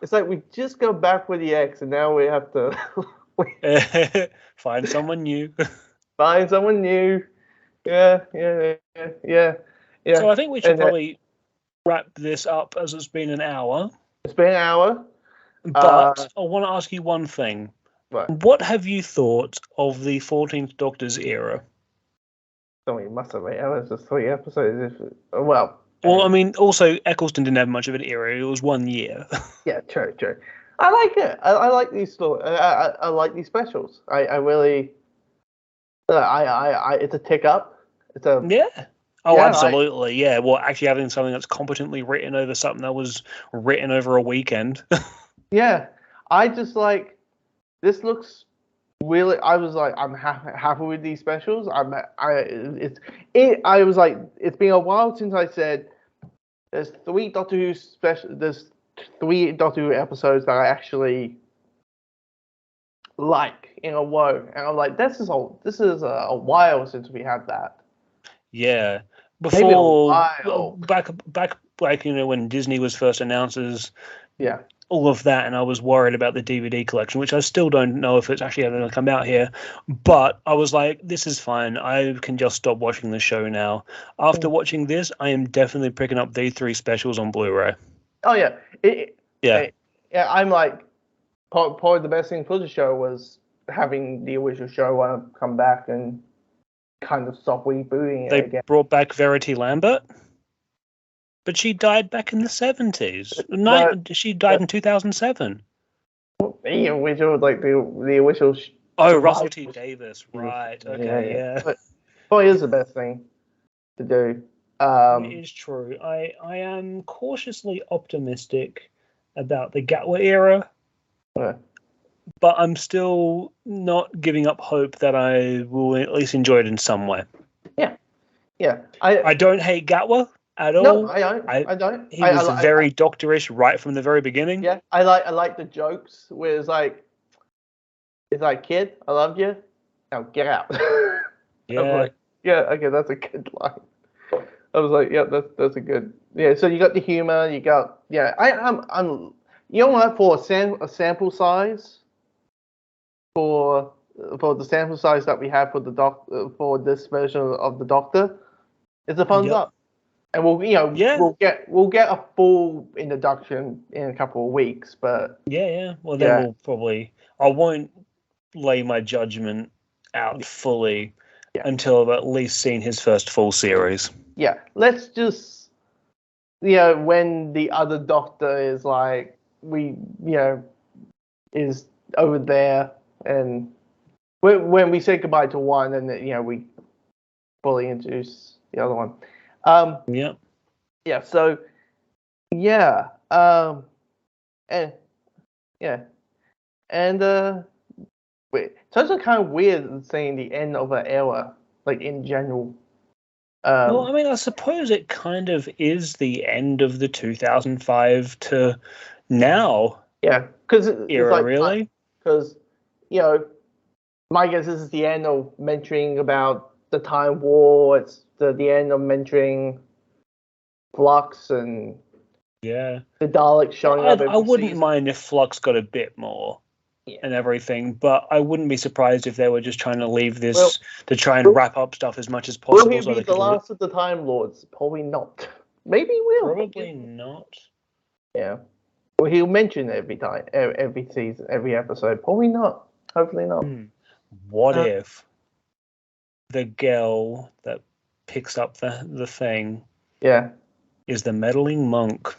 It's like we just go back with the X, and now we have to find someone new. Find someone new. Yeah. So I think we should probably wrap this up as it's been an hour. It's been an hour. But I want to ask you one thing. Right. What have you thought of the 14th Doctor's era? So we must have hours, just 3 episodes. Well, I mean, also Eccleston didn't have much of an era. It was 1 year. Yeah, true. I like it. I like these stories. I like these specials. I really. It's a tick up. It's a. Yeah. Oh, yeah, absolutely. Yeah. Well, actually having something that's competently written over something that was written over a weekend. Yeah. I just like this looks really. I was like, I'm happy with these specials. I was like, it's been a while since I said there's 3 Doctor Who special. There's 3 Doctor Who episodes that I actually like in a row, and I'm like, this is a while since we had that. Yeah, before back like when Disney was first announced as all of that, and I was worried about the DVD collection, which I still don't know if it's actually ever going to come out here. But I was like, this is fine. I can just stop watching the show now. After watching this, I am definitely picking up the 3 specials on Blu-ray. Oh yeah, I'm like, probably the best thing for the show was having the original show come back and kind of stop rebooting it again. They brought back Verity Lambert, but she died back in the 70s. She died in 2007. The original, like the original. Russell T Davis, right? Okay, yeah. But probably is the best thing to do. It is true. I am cautiously optimistic about the Gatwa era. But I'm still not giving up hope that I will at least enjoy it in some way. Yeah. I don't hate Gatwa at all. No, I don't. He was very doctorish right from the very beginning. Yeah, I like the jokes where it's like, kid, I loved you. Now get out. Yeah. Like, yeah. Okay, that's a good line. I was like, yeah, that's a good. Yeah. So you got the humor. You got I'm. You know what? For a sample size. For the sample size that we have for this version of the Doctor, it's a thumbs up, and we'll get a full introduction in a couple of weeks, but well then we'll probably I won't lay my judgment out fully until I've at least seen his first full series. Yeah, let's just when the other Doctor is like is over there. And when we say goodbye to one, and we fully introduce the other one. So it's also kind of weird saying the end of an era, like in general. Well, I mean, I suppose it kind of is the end of the 2005 to now. Yeah, because era, really. Because my guess is the end of mentoring about the Time War. It's the end of mentoring Flux and the Daleks showing up. I wouldn't mind if Flux got a bit more and everything, but I wouldn't be surprised if they were just trying to leave this to try and wrap up stuff as much as possible. Will he be the last of the Time Lords? Probably not. Maybe he will. Probably not. Yeah. Well, he'll mention it every time, every season, every episode. Probably not. Hopefully not. What if the girl that picks up the thing is the meddling monk?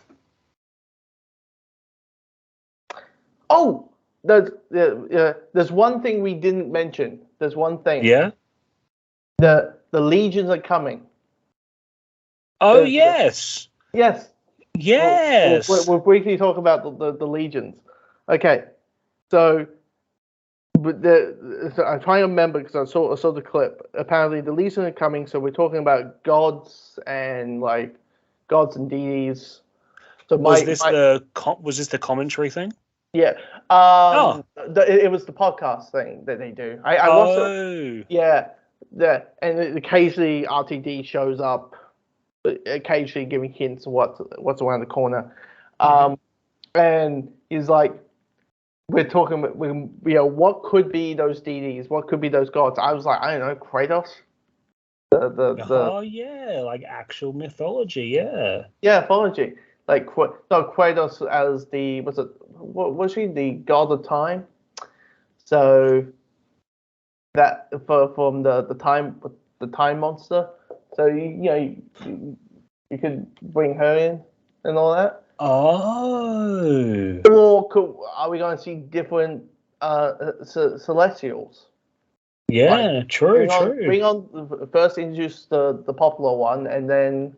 Oh, there's one thing we didn't mention. There's one thing. Yeah? The legions are coming. Oh, yes. Yes. Yes. We'll briefly talk about the legions. Okay. So, I'm trying to remember because I saw the clip. Apparently, the legions are coming. So we're talking about gods and deities. So was this the commentary thing? Yeah. It was the podcast thing that they do. I watched it. And occasionally RTD shows up. Occasionally giving hints of what's around the corner, and he's like, we're talking, what could be those deities? What could be those gods? I was like, I don't know, Kratos. Like actual mythology, mythology. Like Kratos as was she the god of time? So that from the time monster. So you could bring her in and all that. Oh. Or are we going to see different celestials? Yeah, true. Bring on first introduce the popular one, and then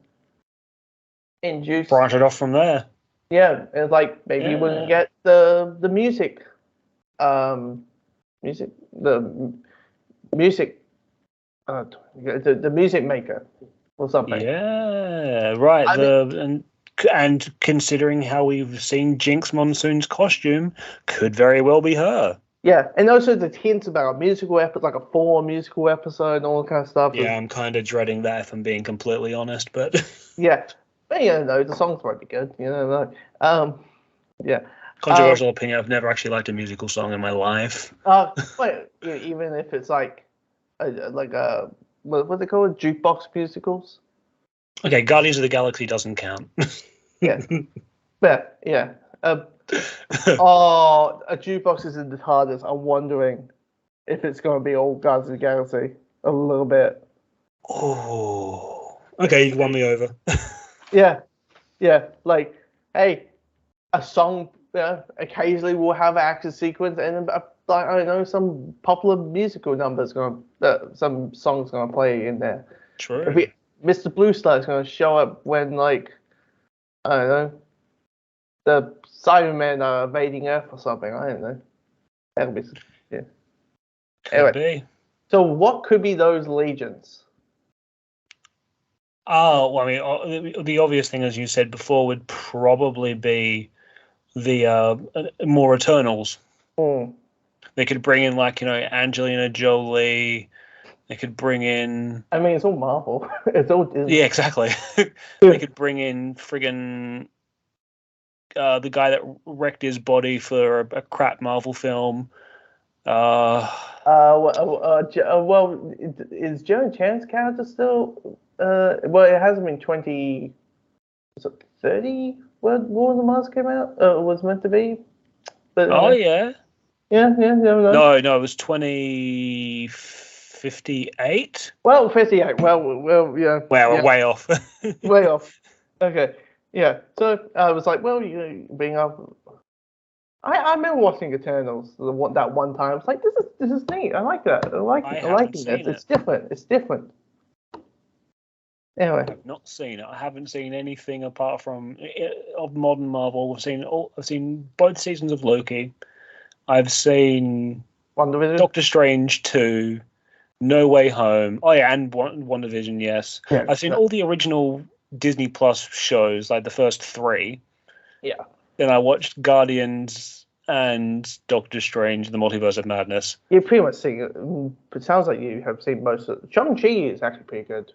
branch it off from there. Yeah, it's like maybe you wouldn't get the music, the music, the music maker or something. Yeah, right. I And considering how we've seen Jinx Monsoon's costume, could very well be her. Yeah, and also the hints about a musical episode, like a full musical episode and all that kind of stuff. Yeah, I'm kind of dreading that if I'm being completely honest, but yeah, but the songs might be good. Yeah. controversial opinion. I've never actually liked a musical song in my life. But even if it's like what they call it, jukebox musicals. Okay, Guardians of the Galaxy doesn't count. Yeah, but yeah. A jukebox is in the hardest. I'm wondering if it's going to be all Guardians of the Galaxy a little bit. Oh, okay, you won me over. Yeah. Like, hey, a song occasionally will have an action sequence, and I don't know, some popular musical numbers some songs gonna play in there. True. Mr. Blue Star is gonna show up when, like, I don't know, the Cybermen are invading Earth or something. I don't know. That'll be yeah. Could be. So what could be those legions? Oh, well, I mean, the obvious thing, as you said before, would probably be the more Eternals. They could bring in, like, Angelina Jolie. They could bring in... I mean, it's all Marvel. It's all Disney. Yeah, exactly. They could bring in friggin' the guy that wrecked his body for a crap Marvel film. Well, is Joe Chan's character still? Well, it hasn't been 20. Was it 30 when War of the Mars came out? It was meant to be. But, yeah. Yeah. No, it was 2058. Well, 58. Well, yeah. Wow, we're way off. Way off. Okay. Yeah. So I was like, well, being up. I remember watching Eternals that one time. I was like, this is neat. I like that. I like this. It's different. It's different. Anyway, I've not seen it. I haven't seen anything apart from of modern Marvel. I've seen both seasons of Loki. I've seen WandaVision, Doctor Strange 2, No Way Home. Oh yeah, and WandaVision. Yes, yeah, I've seen all the original Disney Plus shows, like the first 3. Yeah. Then I watched Guardians and Doctor Strange: The Multiverse of Madness. You pretty much seen it. It sounds like you have seen most of it. Shang-Chi is actually pretty good.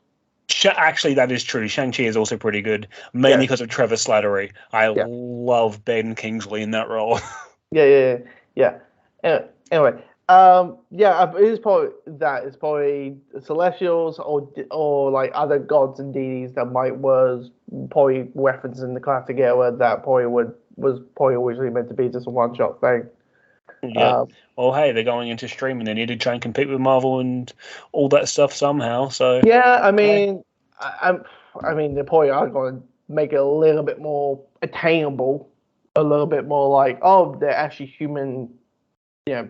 Actually, that is true. Shang-Chi is also pretty good, mainly because of Trevor Slattery. I love Ben Kingsley in that role. Yeah. Anyway, it is probably that. It's probably Celestials or like other gods and deities that was probably referenced in the classic era that probably was originally meant to be just a one-shot thing. Yeah. Hey, they're going into streaming. They need to try and compete with Marvel and all that stuff somehow. So yeah, I mean, I mean, they probably are going to make it a little bit more attainable, a little bit more like, oh, they're actually human,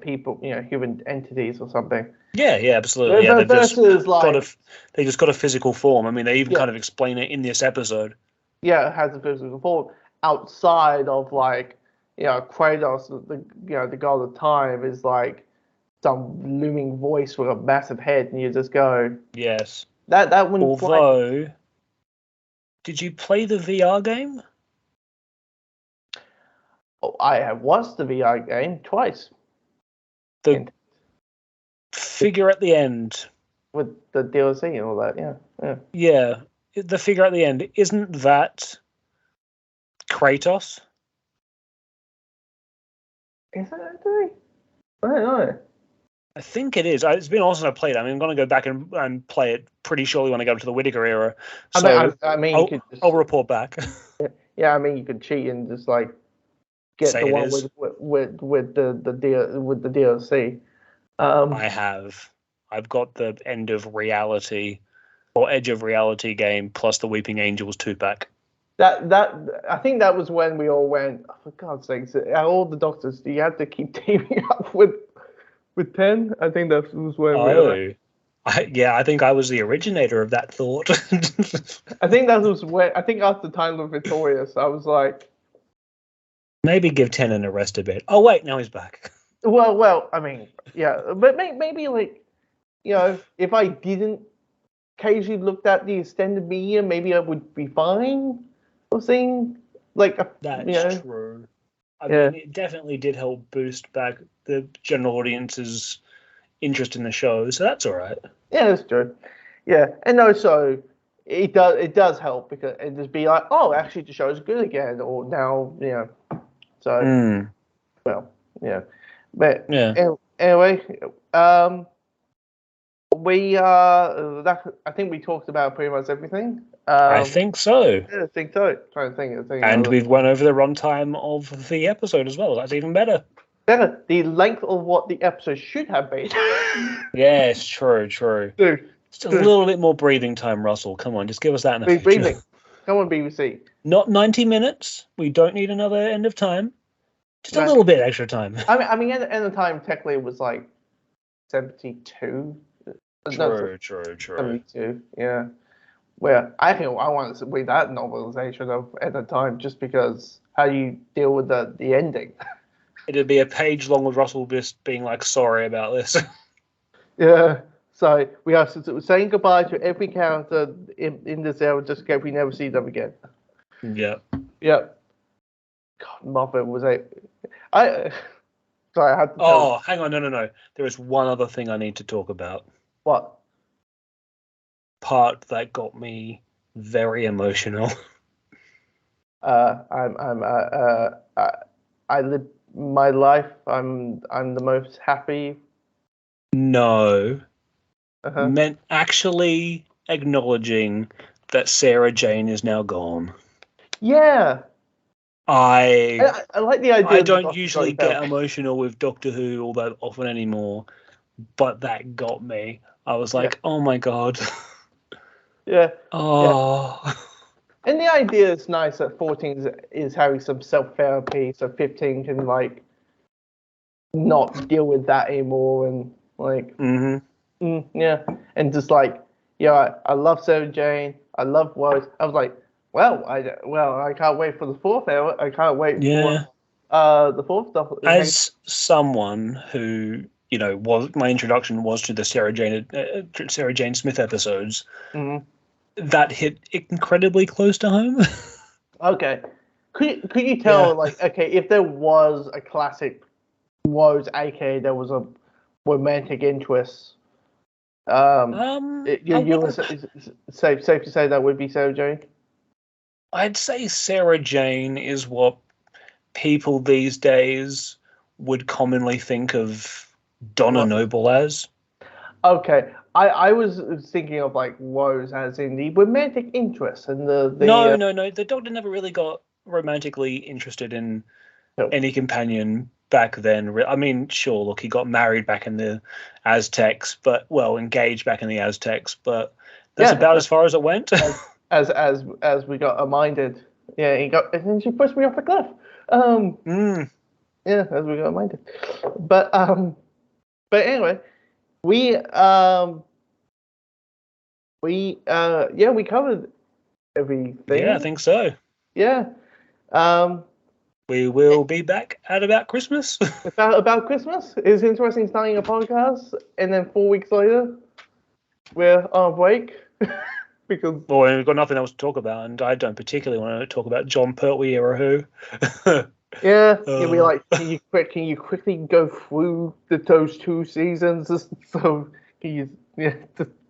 people, human entities or something. Yeah, absolutely. Yeah, they just got a physical form. I mean, they even kind of explain it in this episode. Yeah, it has a physical form outside of like, Kratos, the god of time is like some looming voice with a massive head, and you just go, yes. That wouldn't. Although, did you play the VR game? Oh, I have watched the VR game twice. The figure at the end with the DLC and all that, yeah. Yeah, the figure at the end, isn't that Kratos? Is that actually? I don't know. I think it is. It's been awesome. I played it. I mean, I'm going to go back and play it pretty surely when I go to the Whittaker era. So I'll report back. Yeah, I mean, you could cheat and just like get the one with the DLC. I've got the End of Reality or Edge of Reality game plus the Weeping Angels 2-pack. That I think that was when we all went, oh, for God's sakes, all the doctors, do you have to keep teaming up with 10? I think that was when I think I was the originator of that thought. I think that was when, I think after Time of Victorious, I was like, Maybe give Tennant a rest a bit. Oh wait, now he's back. Well, I mean, yeah, but maybe like, if I didn't occasionally look at the extended media, maybe I would be fine. Or seeing like, That's true. I mean, it definitely did help boost back the general audience's interest in the show, so that's all right. Yeah, that's true. Yeah, and also it does help because it just be like, oh, actually the show's good again, or now, so well, yeah, but anyway, we I think we talked about pretty much everything. I think so. Yeah, I think so. Trying to think. And we've went over the runtime of the episode as well. That's even better. Better, the length of what the episode should have been. Yes, true. Just a little bit more breathing time, Russell. Come on, just give us that in the future. Breathing. Come on, BBC. Not 90 minutes. We don't need another end of time. Just a little bit extra time. I mean, at the end of time, technically, it was like 72. True. 72, yeah. Well, I think I want to read that novelization of at the time, just because how you deal with the ending. It'd be a page long with Russell just being like, sorry about this. Yeah. So we are saying goodbye to every character in this era, just in case we never see them again. Yep. God, Moffat was Sorry, I had to. Oh, hang on, no. There is one other thing I need to talk about. What? Part that got me very emotional. I live my life. I'm the most happy. No. Meant actually acknowledging that Sarah Jane is now gone. Yeah. I like the idea. I don't usually get emotional with Doctor Who all that often anymore, but that got me. I was like, oh my god. Yeah. Oh. Yeah. And the idea is nice that 14 is having some self-therapy, so 15 can like not deal with that anymore, and like yeah, and just like, I love Sarah Jane, I love Rose. I was like, I can't wait for the fourth era. I can't wait for the fourth stuff. As someone who, was my introduction was to the Sarah Jane Smith episodes. That hit incredibly close to home. Okay. Could you tell, if there was a classic Rose, aka there was a romantic interest, safe to say that would be Sarah Jane? I'd say Sarah Jane is what people these days would commonly think of Donna Noble as. Okay. I was thinking of like Rose as in the romantic interest and the No. The Doctor never really got romantically interested in any companion back then. I mean, sure, look, he got married back in the Aztecs, engaged back in the Aztecs, but that's about as far as it went. as we got reminded. Yeah, and then she pushed me off the cliff. Yeah, as we got reminded. But anyway. We covered everything. Yeah, I think so. Yeah. We will be back at about Christmas. about Christmas. It's interesting starting a podcast and then 4 weeks later we're on break because we've got nothing else to talk about, and I don't particularly want to talk about John Pertwee era Who. Yeah, we like. Can you quickly go through those 2 seasons? So can you? Yeah,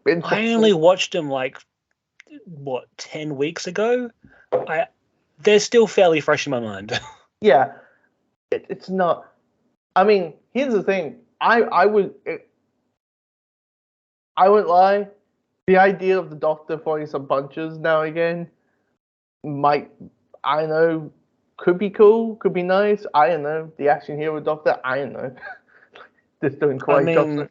I only watched them 10 weeks ago. They're still fairly fresh in my mind. Yeah, it's not. I mean, here's the thing. I wouldn't lie. The idea of the Doctor throwing some punches now and again could be cool, could be nice. I don't know. The action hero Doctor, I don't know. Just doing quite. I mean,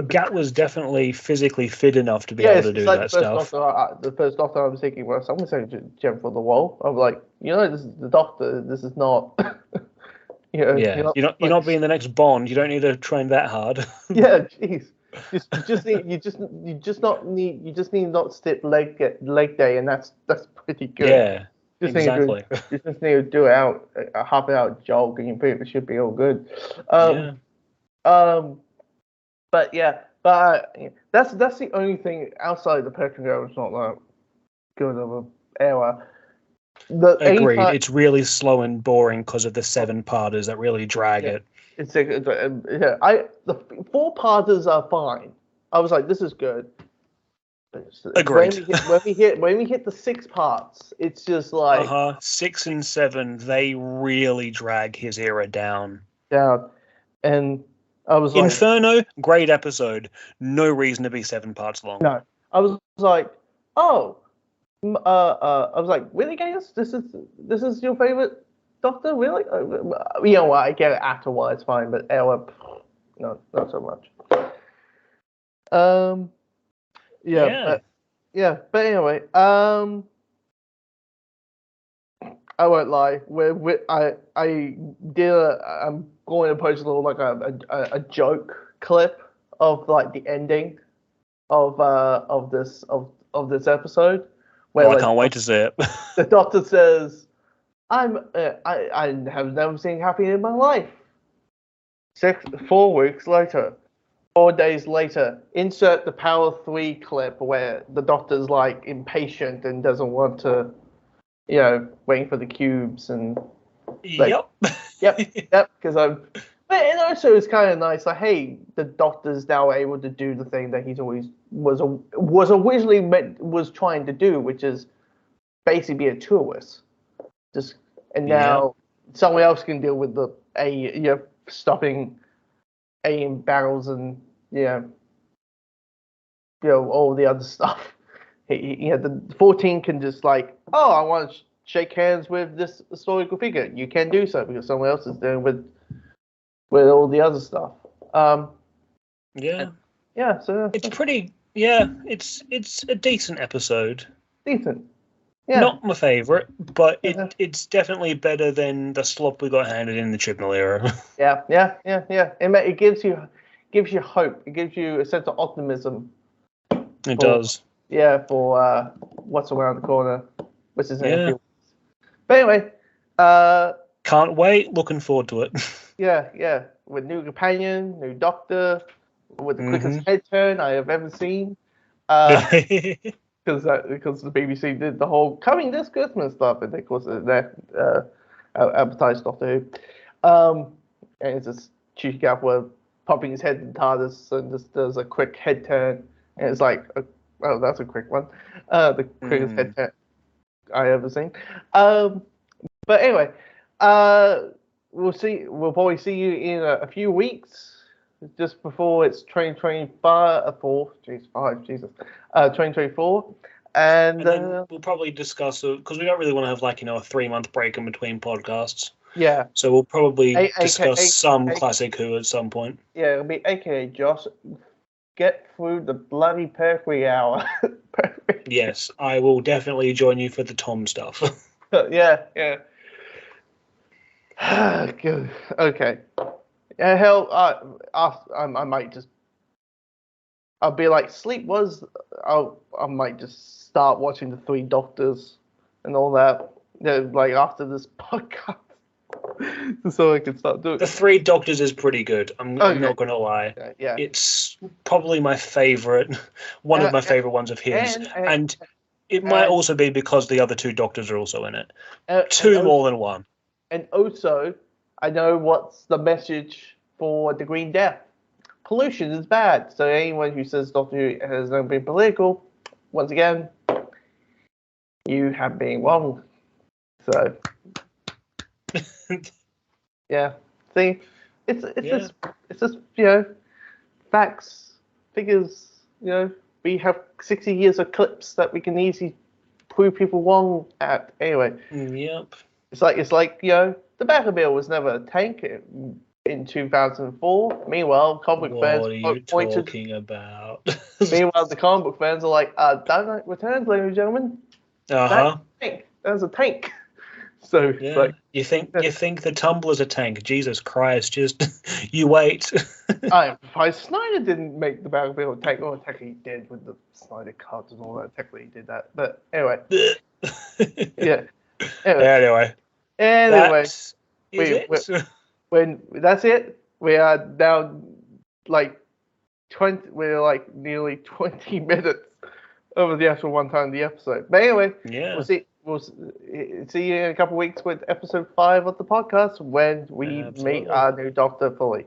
Gat was definitely physically fit enough to be able to do that stuff. The first Doctor I was thinking, well, someone's saying to jump for the wall. I'm like, this is the Doctor. This is not. You're not being the next Bond. You don't need to train that hard. Yeah, jeez. You just need not skip leg day, and that's pretty good. Yeah. exactly. You just need to do out a half-hour jog, and you pretty much should be all good. But yeah, that's the only thing outside the Pokemon Go. It's not that good of an era. Agreed. It's really slow and boring because of the 7-parters that really drag it. The 4-parters are fine. I was like, this is good. Agreed. When we hit the 6 parts, it's just like 6 and 7. They really drag his era down. And I was Inferno, great episode. No reason to be 7 parts long. No, I was like, oh. I was like, really, guys? This is your favorite Doctor? Really? You know what? I get it afterwards, fine, but Ella, no, not so much. But anyway, I won't lie. I'm going to post a little like a joke clip of like the ending of this episode. Well, I can't wait to see it. The Doctor says, I have never seen happy in my life. 4 days later, insert the Power 3 clip where the Doctor's like impatient and doesn't want to, waiting for the cubes and. Like, yep. Because But it also is kind of nice. Like, hey, the Doctor's now able to do the thing that he's always was originally was trying to do, which is basically be a tourist. Now someone else can deal with the stopping alien barrels and all the other stuff. The 14 can just like, oh, I want to shake hands with this historical figure. You can do so because someone else is doing with all the other stuff. So it's pretty. Yeah, it's a decent episode. Decent. Yeah. Not my favorite, but it's definitely better than the slop we got handed in the Chibnall era. Yeah. It gives you hope. It gives you a sense of optimism. It does. Yeah, for what's around the corner, which is in a few weeks. But anyway, can't wait. Looking forward to it. Yeah. With new companion, new Doctor, with the quickest head turn I have ever seen. Because the BBC did the whole coming this Christmas stuff, and of course they advertised Doctor Who. And it's just cheeky Gaffer popping his head in TARDIS and just does a quick head turn, and it's like, oh, that's a quick one. The quickest head turn I ever seen. But anyway, we'll probably see you in a few weeks, just before it's 2024, and then we'll probably discuss it because we don't really want to have a 3-month break in between podcasts. Yeah. So we'll probably discuss some classic Who at some point. Yeah, it'll be AKA Josh. Get through the bloody Pertwee hour. Yes, I will definitely join you for the Tom stuff. Yeah. Good. Okay. Yeah, hell, I might just. I'll be like, I might just start watching the 3 Doctors and all that. Like after this podcast, so I can start doing. The 3 Doctors is pretty good. I'm not gonna lie. Yeah. It's probably my favorite, one of my favorite ones of his, and it might also be because the other 2 Doctors are also in it. 2 more than 1. And also, I know what's the message for the Green Death. Pollution is bad. So anyone who says Doctor Who has never been political, once again, you have been wrong. So, yeah. See, it's just facts, figures. We have 60 years of clips that we can easily prove people wrong at. Anyway. Yep. It's like the Batmobile was never a tank in 2004. Meanwhile, comic book fans. What are you talking about? Meanwhile, the comic book fans are like, Dark Knight Returns, ladies and gentlemen. That was a tank. So yeah. You think the Tumbler's a tank? Jesus Christ! Just you wait. Snyder didn't make the Batmobile a tank. Well, technically he did with the Snyder cuts and all that. Technically he did that. But anyway. Yeah. Anyway. That's it. When that's it, we are now like 20. We're like nearly 20 minutes over the actual one time of the episode. But anyway, we'll see you in a couple of weeks with episode 5 of the podcast when we meet our new Doctor fully.